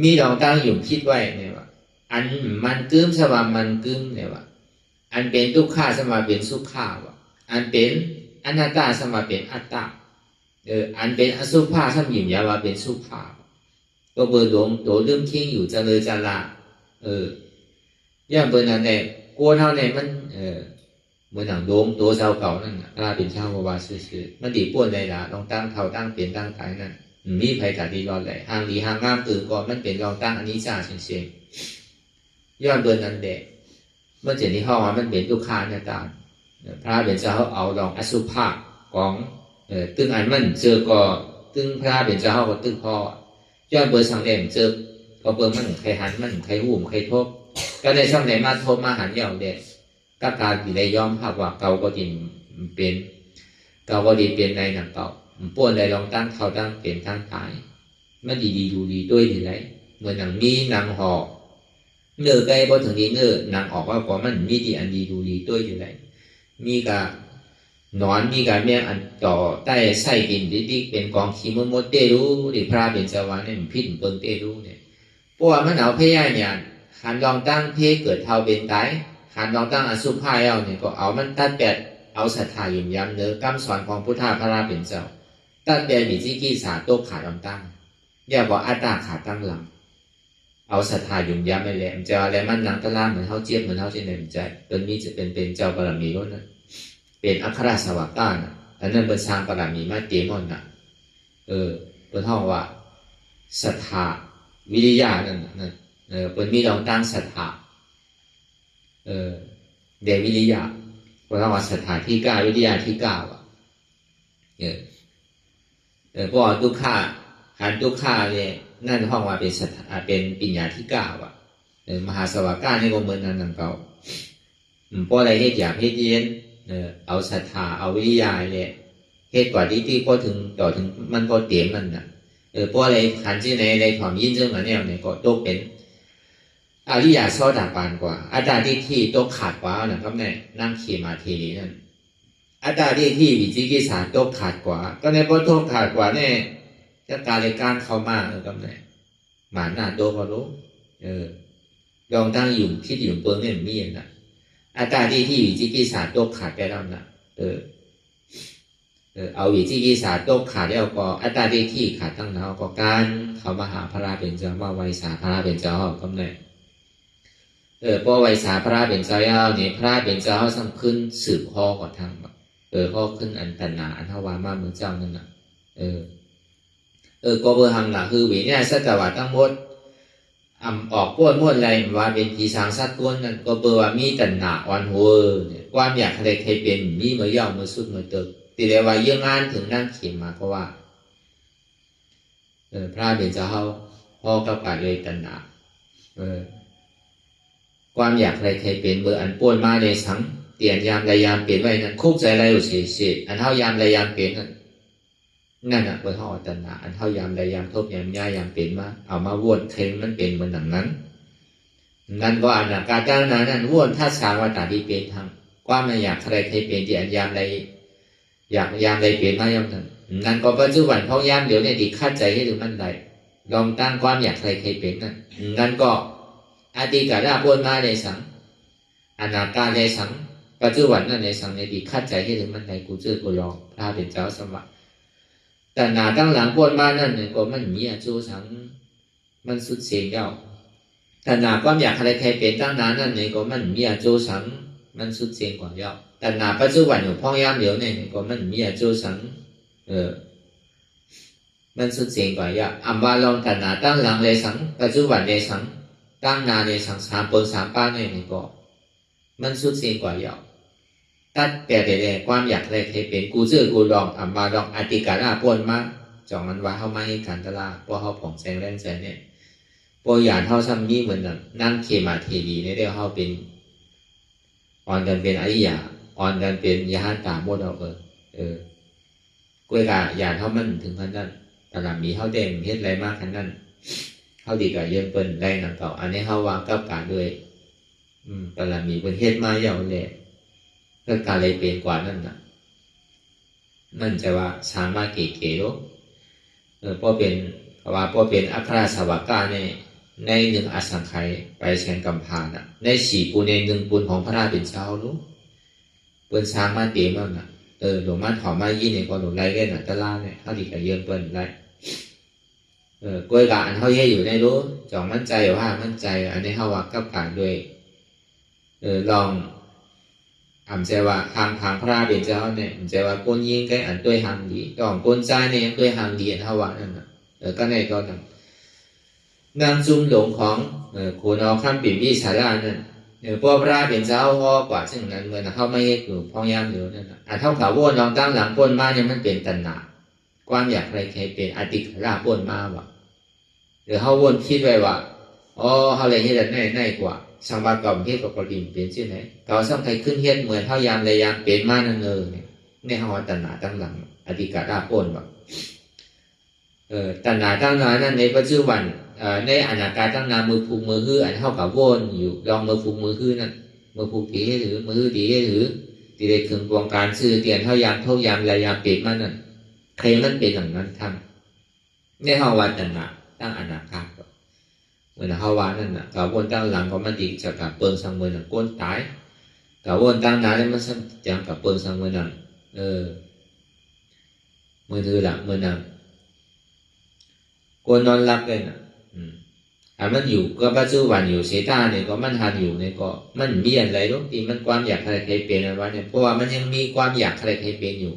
มีดองตั้งอยู่คิดไว้เนี่ยว่าอันมันกึ้มสมามันกึ้มเนี่ยว่าอันเป็นทุกข้าสมาเป็นสุขข้าว่ะอันเป็นอนัตตาสมาเป็นอัตตาอันเป็นอสุภาสมิมยาว่าเป็นสุภาก็เบอร์หลวงโตเริ่มเคียงอยู่จะเลยจะละย่างเบอร์นั้นเนี่ยโกนเท่าเนี่ยมันเหมือนอย่างโดมตัวเจ้าเก่านั่นถ้าเป็นเช่าว่าซื่อมันดีป่วนเลยล่ะลองตั้งเท่าตั้งเปลี่ยนตั้งตายนั่นมีภัยตัดดีรอดเลยห่างดีห่างงามตื่นก่อนมันเป็นลองตั้งอันนี้จ่าเชียงย้อนเบอร์นั้นเด็กเมื่อเจนี่ห้องมันเป็นทุกขาเนี่ยตามพระเป็นเจ้าเอาลองอสุภะของตึงอันมันเจอก็ตึงพระเป็นเจ้าก็ตึงพ่อย้อนเบอร์สังเดมเจอก็เบอร์มันใครหันมันใครหุ่มใครทบก็ในช่องไหนมาทบมาหันเหี่ยวเด็กก็การที่ได้ยอมภาพว่าเก่าก็ดีเป็นเก่าก็ดีเป็นในหนังเก่าป่วนได้ลองตั้งเขาตั้งเปลี่ยนตั้งตายมันดีดูดีด้วยดีไรเหมือนหนังมีหนังห่อเนื้อไก่พอถึงดีเนื้อหนังออกว่าก็มันมีดีอันดีดูดีด้วยดีไรมีกะนอนมีการเมียอันต่อใต้ไส้กินดิเป็นกองขี้มดเตรู้ดิพระเป็นสวรรค์เนี่ยพิษเปิงเตรู้เนี่ยเพราะว่ามันเอาพยาเนี่ยหันลองตั้งเพเกิดเท่าเป็นตายหันลองตั้งอสุภะเอาเนี่ยก็เอามันตัดแปดเอาศรัทธายิ่มย้ำเนื้อคำสอนของพุทธาพระราเป็นเจ้าตัดแปดมีที่กีสาโตขาดลองตั้งอย่าบอกอัตตาขาดตั้งหลังเอาศรัทธายิ่มย้ำไปเลยจะอะไรมันหนังตะล่างเหมือนเท่าเจี๊ยบเหมือนเท่าเช่นเดิมใจตัวนี้จะเป็นเจ้าบารมีก็นะเป็นอัครสวัสดิ์ต้านะอันนั้นเป็นสร้างบารมีมาเตมอนนะเป็นท่องว่าศรัทธาวิริยะนั่นเป็นมีลองตั้งศรัทธาเดวิริยะเพราะว่าศรัทธาที่9วิริยะที่9อ่ะเพราะทุกข้าหันทุกข้าเนี่ยนั่นห้องว่าเป็นศรัทธาเป็นปัญญาที่9อ่ะมหาสวากานี่ก็เหมือนนั้นเก่าเพราะอะไรเหตุอยากเหตุเย็นเอาศรัทธาเอาวิริยะเนี่ยเหตุกว่าที่พอถึงต่อถึงมันก็เตรียมมันนะเพราะอะไรหันที่ในถอมยินเรื่องอะไรเนี่ยก็ตกเป็นอริยโสดาบันกว่าอัตตาที่ตกขาดกว่านะครับเนี่ยนั่งขี่มาทีนี้นั่นอัตตาที่วิจิกิจฉาตกขาดกว่าก็ในพอตกขาดกว่าเนี่ยจะการในการเข้ามาครับเนี่ยหมาหน้าโตก็รู้ลองตั้งอยู่คิดอยู่เปิงเนี่ยมีอย่างนั้นอัตตาที่วิจิกิจฉาตกขาดไปแล้วนะเอาวิจิกิจฉาตกขาดแล้วก็อัตตาที่ขาดทั้งนั้นก็การเข้ามาหาพระราเป็นเจ้ามาไวสาพระราเป็นเจ้าครับเนี่ยพอไวสาพระเป็นเจ้าเนี่ยพระเป็นเจ้าสำขึ้นสืบข้อก่อนทางข้อขึ้นอันตันนาอันทวามาเมืองเจ้านั่นน่ะก็เบอร์หังหลักคือวิเนี่ยสัจวัตทั้งหมดออกป้วนม้วนอะไรว่าเป็นผีสางสัตว์ก้นนั่นก็เบอร์ว่ามีตันนาอ่อนหัวเนี่ยความอยากใครเป็นมีเมื่อย่อเมื่อสุดเมื่อเติบตีเรียกว่าเยื่องานถึงนั่งเขียนมาเพราะว่าพระเป็นเจ้าพ่อกับการเลยตันนาความอยากใครเป็นเบอร์อันป้วนมาในสังเตียนยามใดยามเปลี่ยนไว้นั้นคุกใจอะไรอยู่เสียอันเท่ายามใดยามเปลี่ยนนั้น นั่นน่ะเปิดห้องตัณหาอันเท่ายามใดยามทบยามย่ายามเป็นมาเอามาวนเทงมันเป็นเหมือนอย่างนั้นนั่นก็อันน่ะการตั้งนั้นนั่นวนถ้าสาวตาดีเป็นทางความไม่อยากใครใครเป็นที่อันยามใดอยากยามใดเป็นมายามนั้นนั่นก็ปัจจุบันเพราะยามเดี๋ยวเนี่ยที่คาดใจให้ถึงมันใดลองตั้งความอยากใครใครเป็นนั่นก็อดีตการวนมาในสังอนาคตในสังปัจจุบันนั่นในสังในที่คาดใจให้ถึงมันใดกูเจอกูลองพระเป็นเจ้าสมบัติแต่หนาตั้งหลังวนมานั่นเนี่ยก็มันมีจูสังมันสุดเสียงเย้าแต่หนาความอยากใครใครเป็นตั้งนานนั่นเนี่ยก็มันมีจูสังมันสุดเสียงกว่าเย้าแต่หนาปัจจุบันอยู่พ่อยามเดี๋ยวเนี่ยก็มันมีจูสังมันสุดเสียงกว่าเย้าอัมบาลองแต่หนาตั้งหลังเลยสังปัจจุบันเลยสังตั้งนาเลยสังสามเปิดสามป้าเนี่ยก็มันสุดเสียงกว่าเย้าตัดแต่เด็กความอยากใครใครเป็นกูเจอกูลองอัมบาลองอติการาปนมาจองมันว่าเข้ามาให้การตลาดพอเขาผ่องแสงแรงแสงเนี่ยพออย่างเท่าซ้ำนี้เหมือนนั่งเคมาเทดีในเรื่องเขาเป็นอ่อนกันเป็นอริยาอ่อนกันเป็นยาหันตาโมดเอากล้วยกะอย่างเท่ามันถึงขั้นนั้นตลาดมีเขาแดงเฮ็ดอะไรมากขั้นนั้นเขาดีกับเยี่ยมเปิ้นได้หนังเก่าอันนี้เขาวางกับการด้วยตลาดมีเป็นเฮ็ดมาเยาว์เลยเรื่องการเลยเปลี่ยนกว่านั่นนะมันจะว่าสามารถเก๋ๆหรอเพราะเป็นอัครสาวกาในหนึ่งอสังไขยไปแสนกำพานในสี่ปุณในหนึ่งปุณของพระราเป็นเช้ารู้เปิ้นสร้างมาเต็มแล้วน่ะหลวงมาถอมายี่เนี่ยก็หลวงไรเล่นตะล่าเนี่ยเขาดีกับเยี่ยมเปิ้นไรกล้วยกะอันเขาเย่อยู่ในรู้จองมั่นใจว่ามั่นใจอันนี้เขาว่ากับการด้วยลองอำใจว่าทางพระเป็นเจ้าเนี่ยอำใจว่าก้นยิงcáiอันด้วยหางดีก่อนก้นใจเนี่ยยังด้วยหางดีเท่าว่านั่นนะก็ในก็นำจุ่มหลงของโคนเอาข้ามปีวิสารานั่นพวกพระเป็นเจ้าพ่อกว่าซึ่งนั้นเมื่อเข้าไม่อยู่พ่อยามอยู่นั่นเท่ากับวนลองตั้งหลังก้นมาเนี่ยมันเป็นตัณหาความอยากใครเป็นอติขราก้นมาว่ะหรือเขาวนคิดไว้ว่าเขาเลยเห็นในกว่าสังบากรรมเทศกับกริมเป็นชื่อไหนเขาสังใครขึ้นเฮ็ดเหมือนเท่ายามเลยยามเป็นมานั่นเนี่ยในห้องตัณหาตั้งหลังอธิการาป้นแบบตัณหาตั้งหลังนั่นในปัจจุบันในอนาคตตั้งนามือผูกมือฮื้ออันเท่ากับวนอยู่ลองมือผูกมือฮื้อนั่นมือผูกตีให้ถือมือฮื้อตีให้ถือตีได้ถึงวงการซื้อเตียนเท่ายามเลยยามเป็นมานั่นใครมันเป็นอย่างนั้นทำในห้องวันตัณหาตั้งอนาคตเมื่อเขาว่านั่นกาววนตั้งหลังก็มันดีจะกับเปิงสังเมืองก้นตายกาววนตั้งนานแล้วมันสั่งจังกับเปิงสังเมืองมือถือหลังมือนั่งก้นนอนหลับเลยมันอยู่ก็ปัจจุบันอยู่เสียตาเนี่ยก็มันหันอยู่เนี่ยก็มันมีอะไรทุกทีมันความอยากใครใครเป็นอะไรเนี่ยเพราะว่ามันยังมีความอยากใครใครเป็นอยู่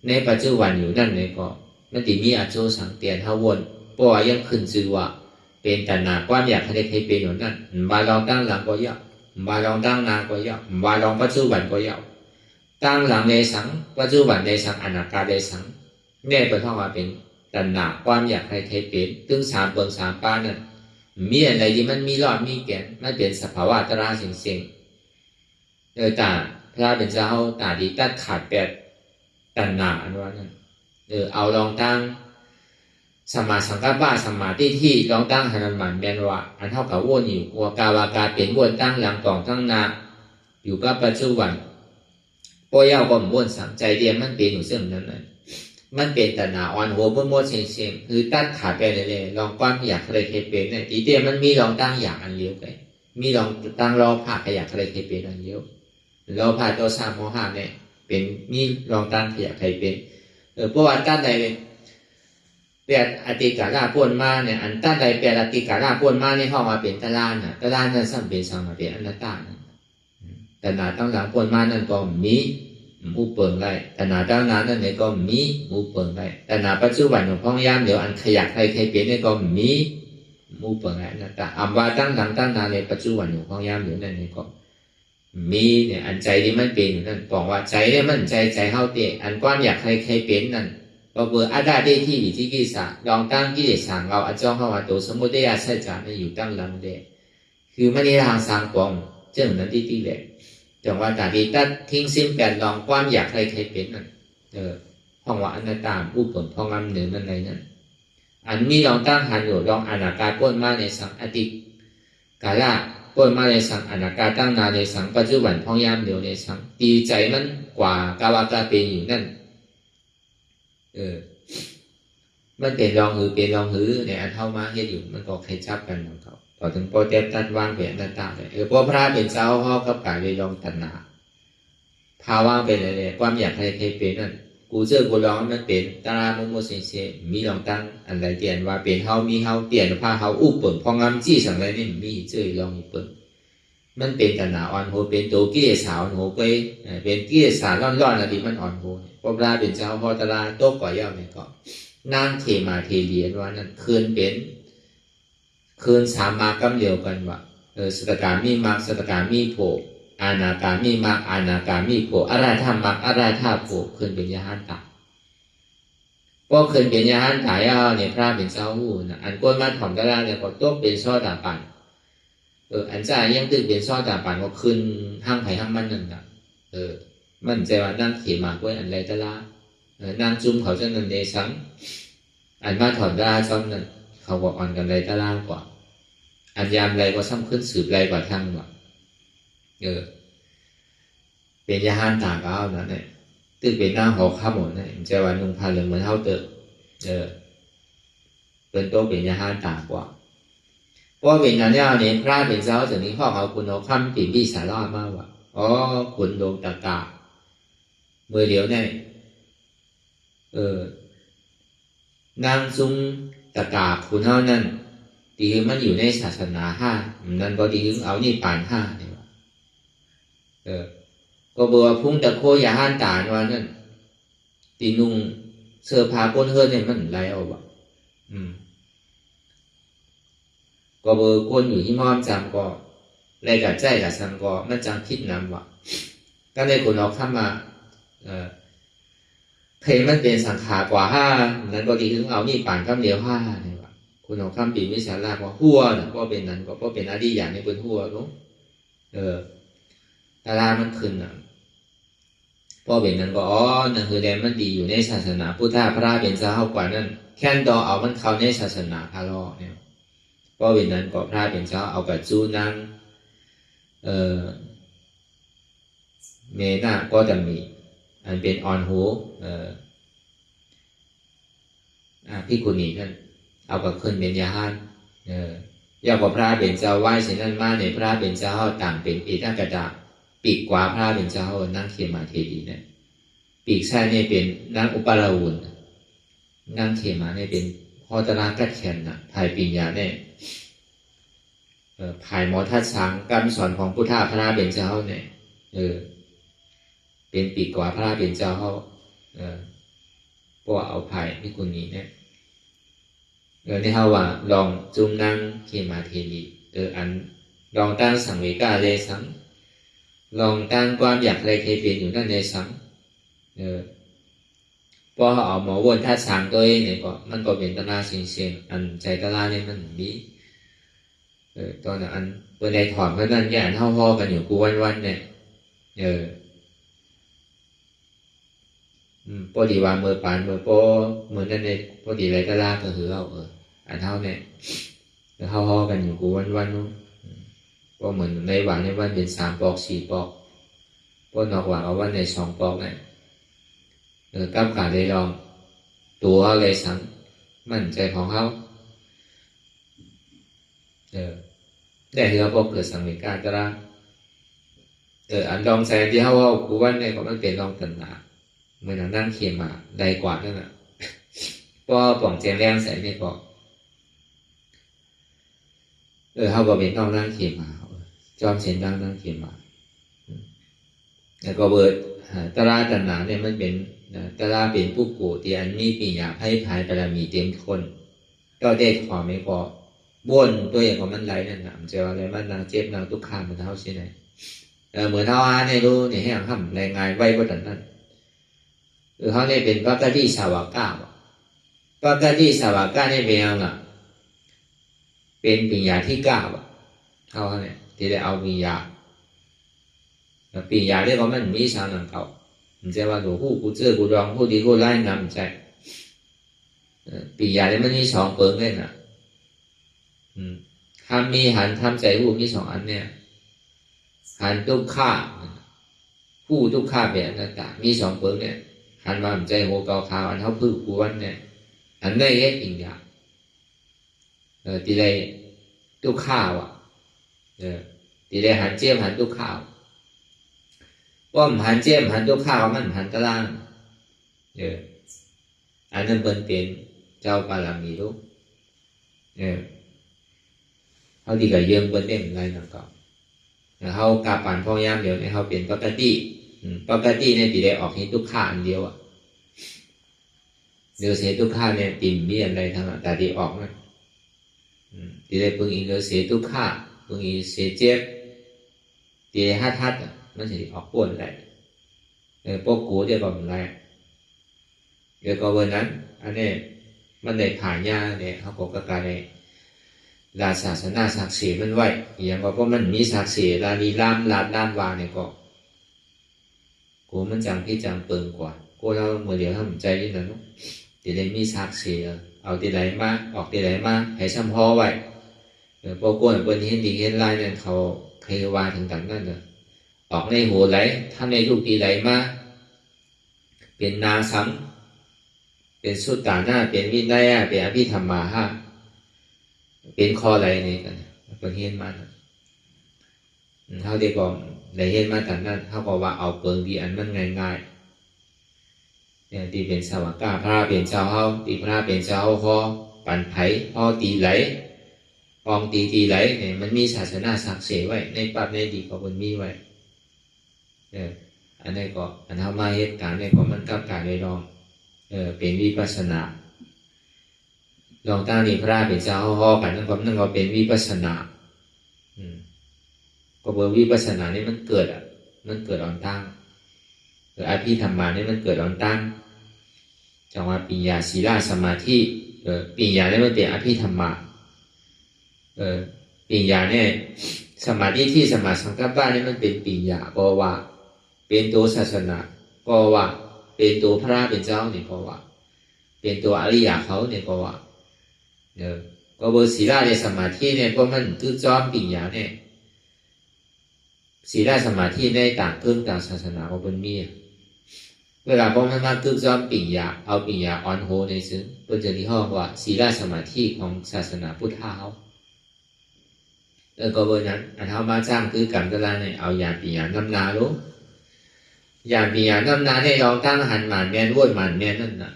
ในปัจจุบันอยู่นั่นเนี่ยก็มันติมีอาโจสังเตียนเท่าวนเพราะว่ายังขึ้นชื่อว่าเป็นตัณหาความอยากให้ใครเป็นอยู่นั่นบาลองตั้งหลังก็เยอะบาลองตั้งนาก็เยอะบาลองปัจจุบันก็เยอะตั้งหลังในสังปัจจุบันในสังอนาคตในสังเนี่ยเป็นท่องว่าเป็นตัณหาความอยากให้ใครเป็นถึงสามเปิงสามป้านั่นมีอะไรที่มันมีรอดมีแก่นมันเป็นสภาวะตราเสียงตาพระเป็นเจ้าตาดีตัดขาดแปดตัณหาอันว่านั่นเอาลองตั้งสมาสังกัปปะสมาธิที่ลองตั้งหันมันแมนว่าอันเท่ากับวนอยู่วัวกาวากาเป็นวนตั้งหลังกล่องตั้งนาอยู่กับปัจจุบันปอยาวก็วนสังใจเดียมันเป็นอยู่เสื่อมนั้นเลยมันเป็นตัณหาอ่อนหัวบนโมดเสียงคือตัดขาดไปเลยลองความอยากอะไรเคยเป็นเนี่ยอีเดียมันมีลองตั้งอยากอันเลี้ยวไปมีลองตั้งรอผ่าขยักอะไรเคยเป็นอันเลี้ยวรอผ่าตัวสามโมหะเนี่ยเป็นมีลองตั้งขยักใครเป็นเพราะว่าตั้งใดเปลี่ยนอติการาป้วนมาเนี่ยอันตั้งใดเปลี่ยนอติการาป้วนมาเนี่ยเข้ามาเป็นตะลานน่ะตะลานนั่นสั่งเป็นสังมาเป็นอนัตตาแต่หนาตั้งหลังป้วนมานั่นก็มีมูเปิงได้แต่หนาตั้งนานนั่นเนี่ยก็มีมูเปิงได้แต่หนาปัจจุบันของพ่อยามเดี๋ยวอันขยักใครเปลี่ยนเนี่ยก็มีมูเปิงได้อนัตตาอัมว่าตั้งหลังตั้งนานในปัจจุบันของพ่อยามเดี๋ยวนั่นเนี่ยก็มีเนี่ยอันใจที่มันเป็นนั่นบอกว่าใจเนี่ยมันใจเข้าเตะอันความอยากใครเป็นนั่นก็เบอร์อาดาได้ที่วิธีกิสาลองตั้งกิเลสสั่งเราอาจ้องเข้ามาตัวสมุทัยสัจจะไม่อยู่ตั้งหลังเดคือไม่ได้ทางสร้างปองเจ้านั้นที่แหละจังว่าตาดีตัดทิ้งสิ้นแปดลองความอยากใครเป็นนั่นพ ห้องว่าอนัตตาผู้ผลห้องอำเหนือมันอะไรนั่นอันมีลองตั้งหันอยู่ลองอนาคาป้นมาในสังอติกาละป้นมาในสังอนาคาตั้งนาในสังปัจจุบันห้องยามเหนียวในสังดีใจมันกว่ากาวากาเป็นอยู่นั่นมันเป็นรองหือเป็นรองหือในอันเท่ามาเฮ็ดอยู่มันก็ใครจับกันของเขาต่อถึงโปรเจกต์ตัดวางเป็นต่างๆเลยเพราะพระเป็นเจ้าพ่อกับกายไปลองตัณหาภาวะเป็นอะไรความอยากใครเป็นนั่นกูเจอกูลองมันเป็นตาราโมโมเซเซมีลองตั้งอันใดเตียนว่าเป็นเฮามีเฮาเตียนผ้าเฮาอุปเปิงพองำจี้สังไรนี่มีเจอลองอุปเปิงมันเป็นตัณหาอ่อนโหเป็นตัวกิเลสอ่อนโหไปเป็นกิเลสร้อนๆอะไรมันอ่อนโหพระพระเป็นเจ้าพ่อตาราโต๊ะก่อย่าเนี่ยก็นั่งเทมาเทเลียนว่านั่นคืนเป็นคืนสามมากำเดียวกันว่าสตการมีมากสตการมีโผอาณาการมีมากอาณาการมีโผอะไรท่ามากอะไรท่าโผคืนเป็นยาหันตาเพราะคืนเป็นยาหันตายเอาเนี่ยพระเป็นเจ้าหูนะอันก้นมาถ่อมตะลาเนี่ยก็ต้องเป็นซ้อตาปันอันจ่ายยังตึกเป็นซ้อตาปันก็คืนห้างไผ่ห้างมันนั่นนะมันใจว่านั่งเขียมาก้นอันไรตะลานางจุ่มเขาจะนั่นเดชังอันมาถอดตะลาซ้อมนั่นเขาบอกอ่อนกันไรตะลากว่าอันยามไรก็ซ้ำขึ้นสืบไรกว่าทั้งว่าเป็นยาหันตาก้าวนั่นเนี่ยตึกเป็นหน้าหอข้ามหมดเนี่ยจะว่านุ่งผ้าเหลืองเหมือนเท่าเติบเป็นโตเป็นยาหันตากว่าเพราะเป็นนั้นเนี่ยพระเป็นเจ้าจากนี้พ่อเขาคุณเอาคำปีบีสาระมากว่าคุณโดนตะกาเมื่อเดียวเนี่ยนางซุงตะกาคุณเท่านั้นดีมันอยู่ในศาสนาห้านั่นก็ดีถึงเอานี่ปานห้าเนี่ยก็บอกว่าพุ่งตะโคยาหันตาว่านั่นตีนุ่งเสื้อผ้าก้นเฮือนเนี่ยมันไรเอาวะก็บอกก้นอยู่ที่มอมจำก็ไรกับใจกับสังก็มันจังคิดนำวะก็เลยคนออกข้ามาเพลมันเป็นสังขารกว่าห้านั้นก็ดีถึงเอานี่ป่านข้ามเดียวห้าเนี่ยวะคุณออกข้ามปีวิชาลาว่าหัวนะก็เป็นนั้นก็เป็นอดีอย่างนี้เป็นหัวรู้ตารามันขึ้นอ่ะพอเป็นนั้นก็นั่นคือแดนมันดีอยู่ในศาสนาพุทธะพระเป็นเจ้ากว่านั้นแค่ต่อเอามันเข้าในศาสนาพระรอเนี่ยพอเป็นนั้นก็พระเป็นเจ้าเอากับจูนั่งเมน่าก็จะมีอันเป็นออนหูพี่กุณีนั่นเอากับขึ้นเป็นยาหันอยากกับพระเป็นเจ้าไหว้เช่นนั้นมาในพระเป็นเจ้าต่างเป็นเอตกระดาปีกกว่าพระเป็นเจ้านั่งเขียมาเทดีเนี่ยปีกแท้เนี่ยเป็นนั่งอุปราวุนนั่งเขียมาเนี่ยเป็นพอตรากัดแขนนะภายปิญญาเนี่ยภายหมอทัดสังการสอนของพุทธะพระเป็นเจ้าเนี่ยเป็นปีกกว่าพระเป็นเจ้าเพราะเอาภายนี่คุณนี้เนี่ยนี่เขาว่าลองจุ่มนั่งเขียมาเทดีอันลองตั้งสังเวกาเลยสังลองตั้งความอยากอะไรเคยเป็นอยู่นั่นในสังพอเอาหมอวนท่าสังตัวเองเนี่ยก็มันก็เป็นตลาเสียงอันใจตลาเนี่ยมันมีตอนนั้นอันเปิดในถอดเพราะนั่นแย่เท่าพ่อกันอยู่กูวันๆเนี่ยพอดีว่าเมื่อปานเมื่อโปเมื่อนั่นเนี่ยพอดีไรตลาก็คือเอาอันเท่าเนี่ยเท่าพ่อกันอยู่กูวันๆนู้นก็เหมือนในวันเป็น3 ปอก 4 ปอกพอนอกว่าเอาวันใน2 ปอกเนี่ยกับการได้ลองตัวเขาเลยสังมั่นใจของเขาได้ที่เขาบอกเกิดสังเวชการตระอันลองใส่ที่เขาว่ากูวันเนี่ยก็มันเป็นลองตัณหาเหมือนนั่งเขียนมาได้กว่านั่นแหละพอป่องแจงแรงใส่เนี่ยก็เขาบอกเป็นต้องนั่งเขียนมาจอมเสียนดังนั่งเขียนมาแล้วก็เบิดตราตัณหาเนี่ยมันเป็นตราเป็นผู้กูที่อันนี้ปีญาให้ภายบารมีเต็มคนก็ได้ความไม่พอบ้วนตัวอย่างของมันไหลนั่นนะมันจะอะไรมันนางเจ็บนางทุกข์มันเท่าใช่ไหมเหมือนเท่าเนี่ยรู้เนี่ยให้ห้ามแรงงานไว้ก็แต่นั้นเขาเนี่ยเป็นปัจจัยสาวก้าปัจจัยสาวก้าเนี่ยเป็นยังไงเป็นปีญาที่9เขาเนี่ยที่ได้เอาปีญาเรียกว่ามันมีสารนังเก่า唔知話如หูกูเจอกูรองผู้ดีผู้ร้ายงามใจปียาเนี่ยมันมีสองเปิงเลยนะทำมีหันทำใจหูมีสองอันเนี่ยหันทุกข้าผู้ทุกข้าเป็นอนัตตามีสองเปิงเนี่ยหันว่าใจโหเกาขาวอันเท่าพื้นกวนเนี่ยอันได้เฮ็ดปียาตีได้ทุกข้าวอ่ะตีได้หันเจียมหันทุกข้าวว่ามันหันเจียมหันทุกข้าวมันหันตะล่างอันนั้นเป็นเจ้าบารมีลูกเขาดีกับเยื่อเป็นเต็มไรนั่นก็เขากาปั่นพ่อยามเดียวเนี่ยเขาเป็นปกติเนี่ยตีได้ออกให้ทุกข้าอันเดียวอ่ะเดี๋ยวเสียทุกข้าเนี่ยติ่มมีอะไรทั้งนั้นแต่ตีออกนะตีได้ปึงอินเดี๋ยวเสียทุกข้าปึงอินเสียเจ็บตีได้ฮัดมันจะออกป่วนได้พวกกูจะบอกอะไรเดี๋ยวก็วันนั้นอันนี้มันได้ผ่านยาเนี่ยเขาบอกกับการในราศาสนาศักดิ์ศรีมันไว้อย่างว่าเพราะมันมีศักดิ์ศรีลาลีล่ามลาดด้านวางเนี่ยก็กูมันจังที่จังเปิงกว่ากูเราเมื่อเดียวทำใจยิ่งนั้นตีได้มีศักดิ์ศรีเอาตีไหนมาออกตีไหนมาให้ซ้ำพอไว้พวกกูเนี่ยเป็นเห็นดีเห็นลายเนี่ยเขาเคยวาถึงต่างนั่นเลยออกในหัวไหลถ้าในลูกตีไหลมาเป็นนาสังเป็นสุตตาหน้าเป็นวินัยเป็นอภิธรรมาฮะเป็นคออะไรนี่กันเป็นเห็นมาเขาได้บอกได้เห็นมาแต่นั้นเขาบอกว่าเอาเปิงดีอันมันง่ายๆเนี่ยที่เป็นสวากาพระเป็นเจ้าเขาตีพระเป็นเจ้าเขาปั่นไผ่พ่อตีไหลปองตีไหลเนี่ยมันมีศาสนาศักดิ์ศรีไว้ในปัจในดีก็มันมีไว้อันนี้ก็อันทำมาเหตุการณ์เนี่ยก็มันกับการไปลองเป็นวิปัสสนาลองตั้งนี่พระเป็นเจ้าห่อกันนั่นก็เป็นวิปัสสนาก็เบอร์วิปัสสนานี่มันเกิดอ่อนตั้งอภิธรรมานี่มันเกิดอ่อนตั้งจังว่าปัญญาศีลสมาธิปัญญาเนี่ยมันเป็นอภิธรรมาปัญญาเนี่ยสมาธิที่สมาสังกัปปะนี่มันเป็นปัญญาก็ว่าเป็นตัวศาสนาก็ว่าเป็นตัวพระเป็นเจ้าเนี่ยก็ว่าเป็นตัวอริยะเขาเนี่ยก็ว่าก็เบอร์ศีลในสมาธิเนี่ยก็มันคือจอมปัญญาเนี่ยศีลสมาธิในต่างเครื่องต่างศาสนาก็เป็นมีเวลาพอมันมาคือจอมปัญญาเอาปัญญาอ่อนโหในซึ่งเป็นจะที่ห้องว่าศีลสมาธิของศาสนาพุทธเขาก็เบอร์นั้นอันเขามาจ้างคือกันตะลาเนี่ยเอาอย่างปัญญานำนาลูกอย่างปีอย่างน้ำนาเนี่ยลองตั้งหันหมันแมนว้ยหมันแมนนั่นน่ะ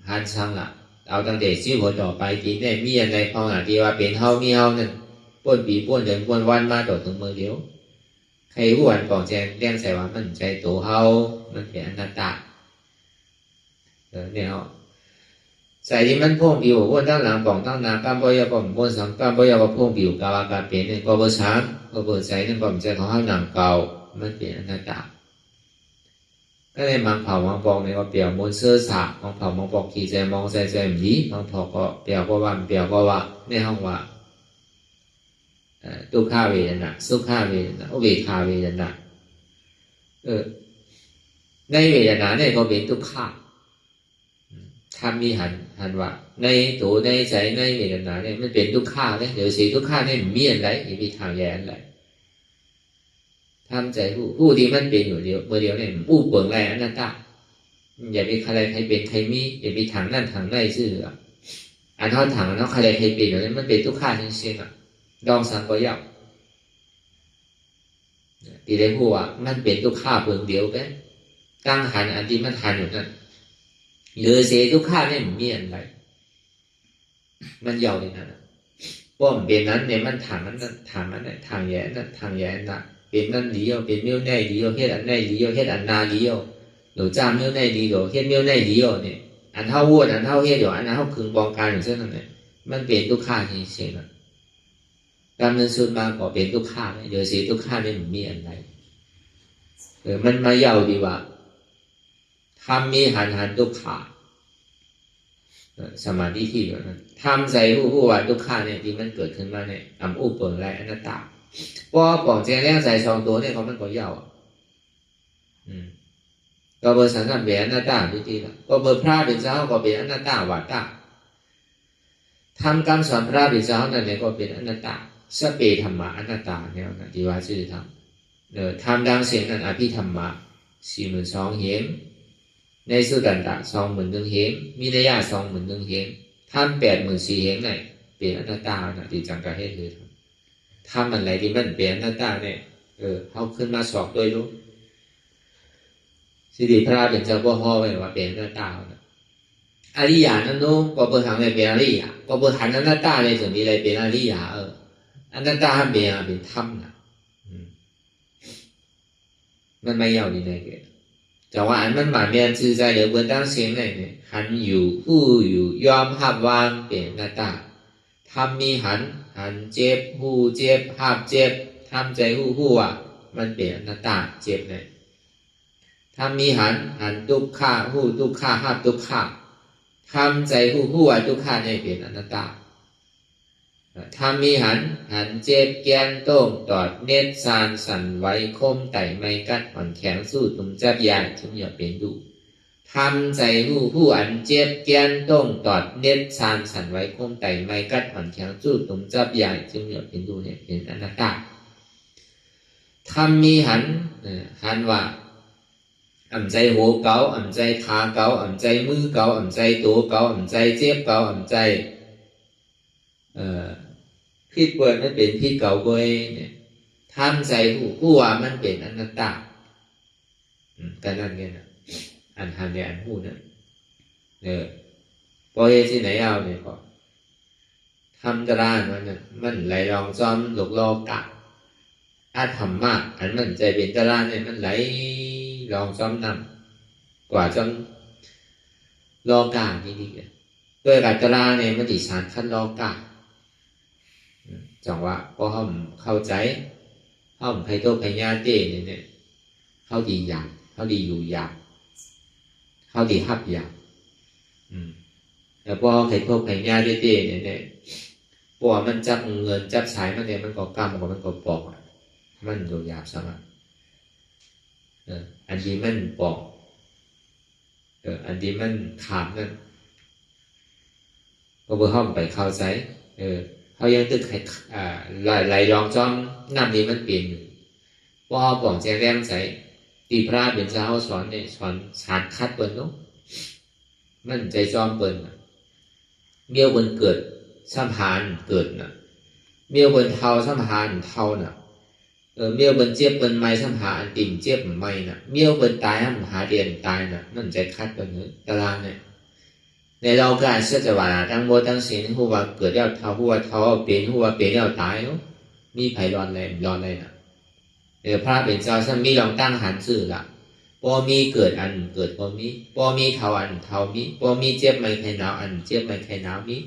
หันช่างละเอาตั้งแต่ชีวิตต่อไปทีเนี่ยมีอะไรพอหน้าที่ว่าเป็นเฮามีเฮานั่นป้นปีป้นเดือนป้นวันมาต่อถึงมือเดียวใครผู้วันก่อนแจงเลี้ยงใส่ว่ามันใจตัวเฮามันเป็นอนัตตาเนี่ยใส่ที่มันพ่วงผิวป้นตั้งหลังป่องตั้งนาการบ่อยก็ป้นสังการบ่อยก็พ่วงผิวกาวาการเปลี่ยนเนี่ยก็เบอร์ช้างก็เบอร์ใส่เนี่ยก็ใจของเฮาหนังเก่ามันเป็นอนัตตาก็เลยมังเผามังปองเนี่ยก็เปลี่ยวมนเสื้อสามังเผามังปองขี่ใจมองใจใจหมีมังเผาก็เปลี่ยวก็ว่าเปลี่ยวก็ว่าในห้องว่าทุกข้าเวทนาสุขข้าเวทนาเวทาเวทนาในเวทนาเนี่ยก็เป็นทุกข้าถ้ามีหันว่าในตัวในใจในเวทนาเนี่ยมันเป็นทุกข้าเนี่ยเดี๋ยวสิทุกข้าเนี่ยมีอะไรมีทางแย้งอะไรทำใจผู้ที่มันเป็นอยู่เดียวเมื่อเดียวเนี่ยผู้เปิงไรอันนั้นตาอย่าไปใครเป็นใครมีอย่าไปถังนั่นถังในซื่ออันเท่าถังอันเท่าใครเป็นอยู่เนี่ยมันเป็นทุกข้าจริงๆดองสังก็ยับตีได้ผู้ว่ามันเป็นทุกข้าเปิงเดียวกันตั้งหันอันที่มันหันอยู่นั่นหรือเสียทุกข้าเนี่ยมีอะไรมันยาวเลยนั่นป้อมเป็นนั้นเนี่ยมันถังนั้นถังนั้นถังแย่นั้นถังแย่นั้นเป็นนั่นดีอ่ะเป็นมิ้วแน่ดีอ่ะเฮ็ดอันแน่ดีอ่ะเฮ็ดอันนาดีอ่ะหรือจ้างมิ้วแน่ดีหรือเฮ็ดมิ้วแน่ดีอ่ะเนี่ยอันเท่าวัวอันเท่าเฮ็ดอยู่อันเท่าคึงบองการอยู่เช่นนั้นเนี่ยมันเป็นทุกข้าจริงๆนะการเงินส่วนมากก็เป็นทุกข้าเนี่ยเดี๋ยวสิทุกข้าเนี่ยมีอะไรมันมาเยาดีว่าทำมีหันทุกข้าสมาธิที่อยู่นั้นทำใจผู้ว่าทุกข้าเนี่ยที่มันเกิดขึ้นมาเนี่ยอำอุปเปิงไรอนัตตาพอปองแจงแรงใจสองตัวเนี่ยเขามันก็เยา ก็เบอร์สังกัดเป็นอนัตตาพิธีละก็เบอร์พระเป็นเจ้าก็เป็นอนัตตาวาตาทำคำสอนพระเป็นเจ้านั่นเนี่ยก็เป็นอนัตตาสเปธรรมะอนัตตาเนี่ยนะที่ว่าชื่อทำทำดังเสียงนั้นอภิธรรมะ42,000เหงในสุดันตะ21,000เหงมีนัยยะ21,000เหงทำ84,000เหงเนี่ยเป็นอนัตตานะที่จังกะเฮ็ดเลยทำอะไรที่มันเป็นอนัตตาเนี่ยเขาขึ้นมาสอบด้วยรู้สิริพระเป็นเจ้าพ่อไว้ว่าเป็นอนัตตาอริยานั่นนู้นก็เปิดทางในเป็นอริยาก็เปิดหันอนัตตาในส่วนที่อะไรเป็นอริยาอนัตตาเป็นธรรมนะมันไม่要你那个จังหวะมันหมายเมียนซื่อใจเดี๋ยวเบื้องตั้งเสียงไหนเนี่ยหันอยู่ผู้อยู่ยอมหับวางเป็นอนัตตาทำมีหันเจ็บผู้เจ็บหับเจ็บทำใจผู้อ่ะมันเป็นอนัตตาเจ็บเนี่ยทำมีหันทุกข์าผู้ทุกข์าหับทุกข์าทำใจผู้อ่ะทุกข์าเนี่ยเป็นอนัตตาทำมีหันเจ็บแกนโต้งตอดเน็ตซานสั่นไหวคมไต่ไม่กัดอ่อนแข็งสู้ตุ่มจับยางถึงอย่าเป็นดูทำใจผู้อันเจ็บแกนโต้งตอดเน็ตซานสั่นไหวคมไต่ไม่กัดอ่อนแข็งสู้ตุ่มจับยางถึงอย่าเป็นดูเนี่ยเป็นอนัตตาทำมีหันว่าอ่ำใจหัวเก่าอ่ำใจขาเก่าอ่ำใจมือเก่าอ่ำใจตัวเก่าอ่ำใจเจ็บเก่าอ่ำใจพิษเปิดมันเป็นพิษเก่าบ่อยเนี่ยทำใจผู้ว่ามันเป็นอนัตตากันนั่นไงนะอันทันเนี่ยอันผู้นั้นพอเห็นที่ไหนเอาเนี่ยก็ทำกระดานมันไหลรองซ้อมหลกลอกะอาธรรมมากอันมันใจเป็นกระดานเนี่ยมันไหลรองซ้อมนำกว่าจนลอกะนี่ดีด้วยกับกระดานเนี่ยมันติสารขั้นลอกะจังว่าพอเขาเข้าใจเขาใครโตใครญาติเนี่ยเขาดีอยากเขาดีอยู่อยากเขาดีฮับอยากแต่พอใครโตใครญาติเนี่ยพอมันจับเงินจับสายมันเนี่ยมันก็กำกับมันก็ปอกมันอยู่อยากสมัครอันนี้มันปอกอันนี้มันขามนั่นก็เพื่อเขาไปเข้าใจเขายังตึกไหลรองจอมน้ำนี้มันเปลี่ยนว่าเขาบอกแจ้งแรงใส่ตีพระเป็นเจ้าสอนเนี่ยสอนสารคัดเปิ้ลเนาะมันใจจอมเปิ้ลเมี่ยวเปิ้ลเกิดสัมพันธ์เกิดน่ะเมี่ยวเปิ้ลเท่าสัมพันธ์เท่าน่ะเมี่ยวเปิ้ลเจ็บเปิ้ลไม่สัมพันธ์ติ่มเจ็บไม่น่ะเมี่ยวเปิ้ลตายหาเดียนตายน่ะมันใจคัดเปิ้ลเนื้อตารางเนี่ยในเราการเชื่อจะว่าตั้งโมตั้งศีลหัวเกิดแล้วเท่าหัวเท่าเป็นหัวเป็นแล้วตายเนาะมีไผ่ร้อนอะไรน่ะพระเป็นเจ้าท่านมีลองตั้งหันสื่อละพอมีเกิดอันเกิดพอมีเท่าอันเท่ามีพอมีเจ็บไม่ใครหนาวอันเจ็บไม่ใครหนาวมี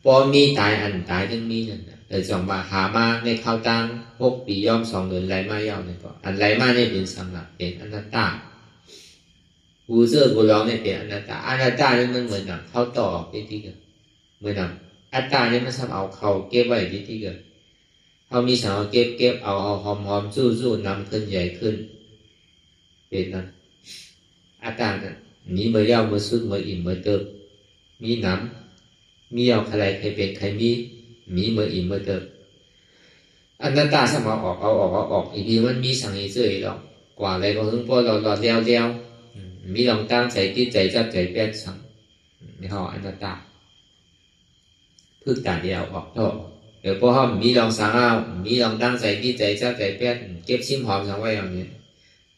พอมีตายอันตายทั้งมีนั่นน่ะแต่จังว่าหามาในข้าวตัง6 ปีย่อม2 เดือนไหลมายาวเนี่ยก็อันไหลมาเนี่ยเป็นสังละเป็นอนัตตากูเสื้อกูร้องเนี่ยเป็นอนัตตาเนี่ยมันเหมือนหนังเขาต่อที่เกิดเหมือนหนังอัตตาเนี่ยมันทำเอาเขาเก็บไว้ที่เกิดเขามีสาวเก็บเอาหอมสู้นำขึ้นใหญ่ขึ้นเป็นนั้นอัตตาเนี่ยมีเมื่อเย้าเมื่อสุดเมื่ออิ่มเมื่อเติบมีน้ำมีเอาใครเป็นใครมีเมื่ออิ่มเมื่อเติบอนัตตาสมเอาออกอีกทีมันมีสังอีเสื่อหรอกกว่าอะไรก็ถึงพอเราเลี้ยวมีลองตั้งใจที่ใจจับใจแป้นสังไม่ห่ออนัตตาพึ่งตาเดียวออกท่อพอเขามีลองสังเอามีลองตั้งใจที่ใจจับใจแป้นเก็บชิมหอมสังไว้อย่างนี้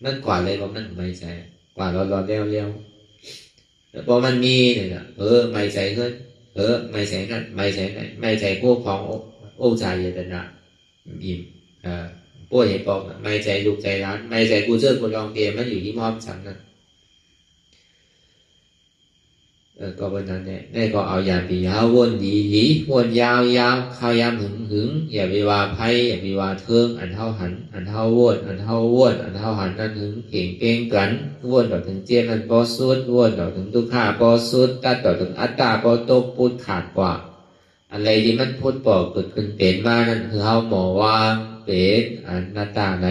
มันกว่าอะไรก็มันไม่ใจกว่าเราเลี้ยวพอมันมีเนี่ยไม่ใจขึ้นไม่ใจนั่นไม่ใจนั่นไม่ใจพวกของโอ้ใจเยตนะอิ่มพวกเหตุบอกไม่ใจลูกใจร้านไม่ใจกูเชื่อกูลองเดียมันอยู่ที่มอบฉันนั่นก็วันนั้นเนี่ยได้ก็เอาอย่าไปยาววนดีวนยาวข้าวยามหึงอย่าไปว่าไพ่อย่าไปว่าเทิงอันเท่าหันอันเท่าวนอันเท่าหันนั่นหึงเก่งเก่งกันวนต่อถึงเจียนมันปอสุดวนต่อถึงทุกข้าปอสุดตัดต่อถึงอัตตาปอตกพูดขาดกว่าอะไรที่มันพูดปอกเกิดขึ้นเป็นมานั่นคือเขาหมอว่าเป็นอนัตตาไหน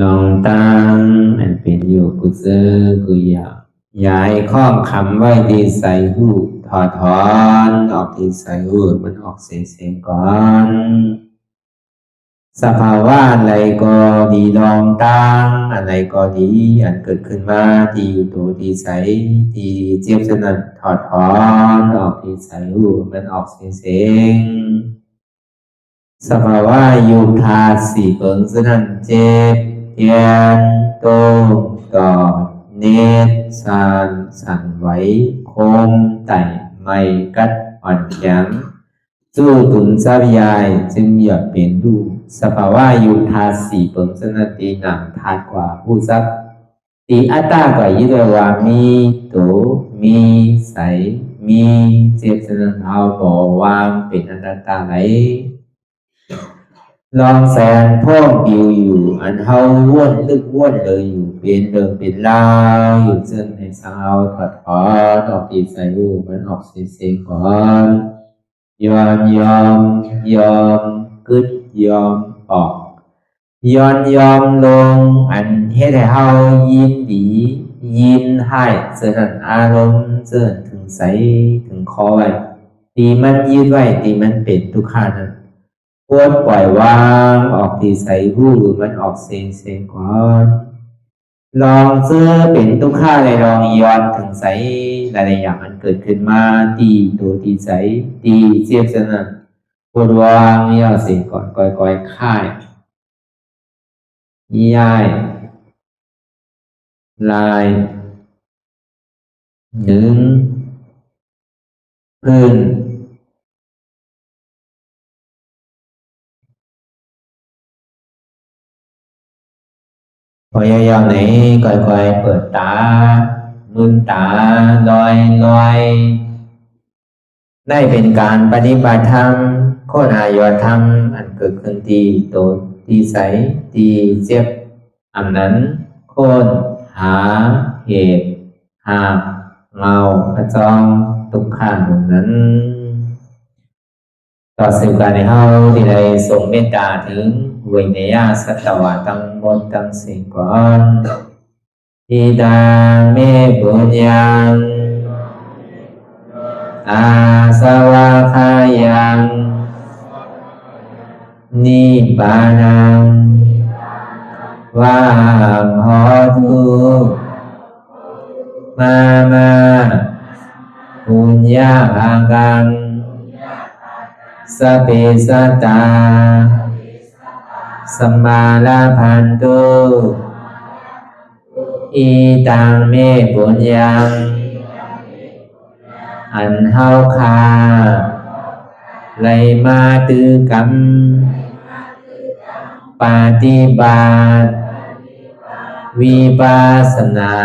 ลองตั้งอันเป็นอยู่กุเซอกุยาย้ายข้องคำไว้ที่ใส่หูถอดถอนออกที่ใส่หูมันออกเสียงก่อนสภาวะอะไรก็ดีลองตั้งอะไรก็ดีอันเกิดขึ้นมาที่อยู่ตัวที่ใส่ที่เจี๊ยบสนั่นถอดถอนออกที่ใส่หูมันออกเสียงสภาวะยุคธาตุสี่เปิงสนั่นเจ็บเทียนโตกอดเนตรสานสั่นไหวโคมไต่ไม่กัดอ่อนแข็งสู้ตุนทรัพยายจึงอยากเป็นดูสภาวะยุคธาตุสี่เปิงสนั่นตีหนังธาตุกว่าผู้ทรัพย์ตีอัตตากว่ายึดว่ามีโตมีใสมีเจ็บสนั่นเอาบ่วางเป็นอนัตตาไหลลองแสนพ่องปิวอยู่อันเฮาว่นลึกว่นเลยอยู่เป็นเดิมเป็นลาวอยู่ซึ่งในสาวถอดถอนออกตีใส่หูมันออกเสียงก่อนยอมกึดยอมออกยอมลงอันเฮ็ดให้เฮายินดียินให้เสื่อมอารมณ์เสื่อมถึงใสถึงคอไว้ตีมันยืดไว้ตีมันเป็นทุกขานั้นควรปล่อยวางออกที่ใส่หูมันออกเสียงก่อนลองเสื้อเป็นทุกข้าเลยลองย้อนถึงใสหลายๆอย่างมันเกิดขึ้นมาตีตัวตีใสตีเจียบสนั่นควรวางย่อเสียงก่อนก่อยค่ายย้ายลายหนึ่งพื้นพยายามไหนก่อยเปิดตาลืมตาลอยได้เป็นการปฏิบัติธรรมโคตรอายธรรมอันเกิดขึ้นที่โตที่ใสที่เจ็บอันนั้นโคนหาเหตุหาเงาพระจองทุกขันนั้นต่อสิ่งการในเฮาที่ได้ส่งเมตตาถึงวิเนยสัตวะทั้งหมดทั้งสิ้นก่อนอิดาเมปุญญังอาสวะคายังนิบานังวาหอตุมาปุญญาภากังสเปสัตตาสมาลาพันตุอีตังเมปุญญังอันเฮาคาไลมาตือกรรมปฏิบัติวิปัสสนา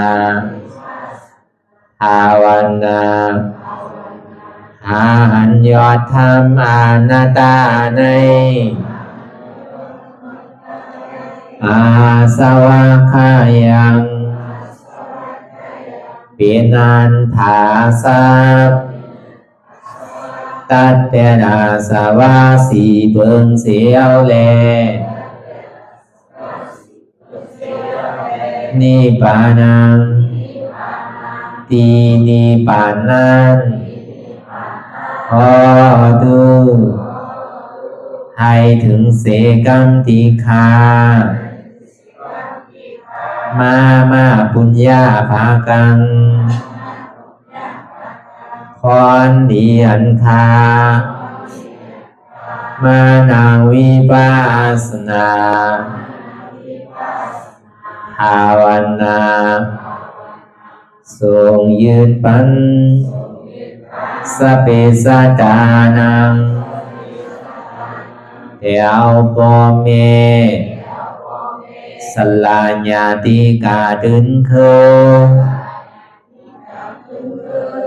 ภาวนาหาหันยอดธรรมอนัตตาในอาสวะคายังเปียนันถาสัพตัดเปนาสวะสีเปิงเสียวแลนิพพานังตีนิพพานันขอดูให้ถึงเสกัมติคามาปุญญาภากังพรดีอันคามานาวิปัสสนาภาวนาทรงยืนปันสเปสัตตานังเอวปอเมสลาญาติกาดึงเค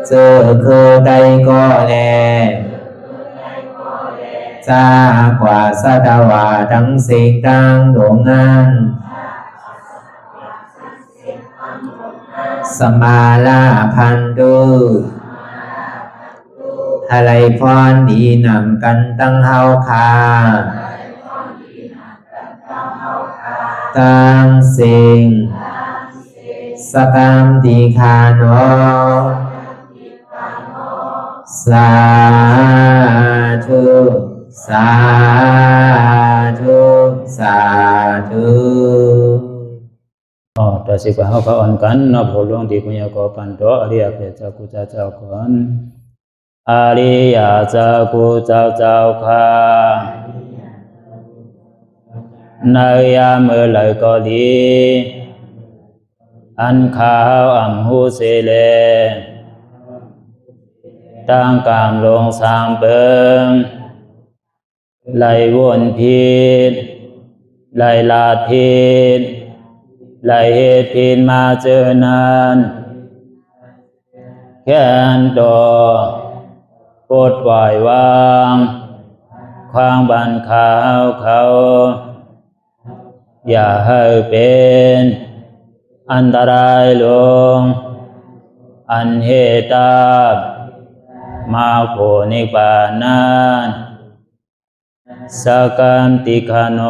เจอเคได้ก็แลจากว่าสัตวาทั้งสิ่งดังดวงนั้นสมาลาพันตุอะไรพรดีนำกันตั้งเฮาคา ตังสิงสกัมติคาโนสาธุสาธุสาธุ ต่อสิกว่าเขาอ่อนกันนับหัวหลวงที่คุณยาก็ปันโตอริยเพียเจ้ากูเจ้าก่อนอริยเจ้ากูเจ้าค่ะในยามเมื่อไหร่ก็ดีอันข้าวอ่ำหูเสเลตั้งกามลงสามเปิงไหลวนพิษไหลลาดพิษไหลเหตุพิษมาเจอนานแค้นดอกปดไหววางความบันขาวเขาอย่าให้เป็นอันตรายลงอันเหตุตามาโผนิปานันสกัมติคาโน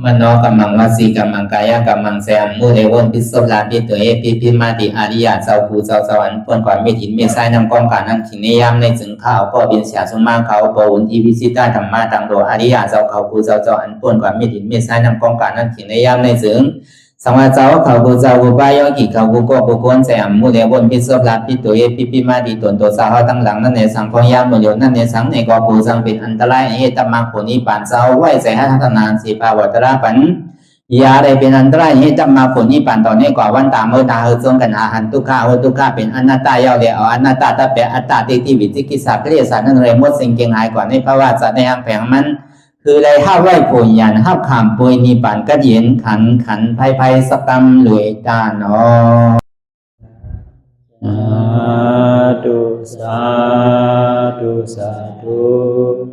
มโนกัมมังวสีกัมมังกายกัมมังแสมมุเรวนพิศลาปิตัวเอพิมาติอาริยะเจ้าภูเจ้าสวรรค์พ้นความเมตินเมสายนำกองการนั้นขินนิยามในจึงข้าวก็บินเสียสมาเขาปวุนทีวิสิตาธรรมะตังโดอาริยะเจ้าเขาภูเจ้าสวรรค์พ้นความเมตินเมสายนำกองการนั้นขินนิยามในจึงสังวาเจ้าเขาภูเจ้าภูบายอกิเขาภูก็ภูก้นแสมมุเรวนพิศลาปิตัวเอพิมาติตนตัวสาวตั้งหลังนั่นในสังพยามโยนั่นในสังในกอภูสังเป็นอันตรายเหตุมรรคผลนิพพานเจ้าไหวใส่ให้ทัศนานสีภาวตระปันยาได้เป็นอันตรายให้จำมาผลนิพพานตอนนี้กว่าวันตามเมื่อตาเฮจงกันอาหันทุกข้าทุกข้าเป็นอนัตตาเยาเดียวอนัตตาตาเปอัตตาติวิจิกิจสัพเพเรศานั่นเลยมดสิ่งเก่งหายกว่าในภาวะสัตว์ในอังแผงมันคือเลยห้าไหวผลยันห้าขามปุยนิพพานก็เย็นขันภัยสกัมรวยตาเนาะสาธุสาธุ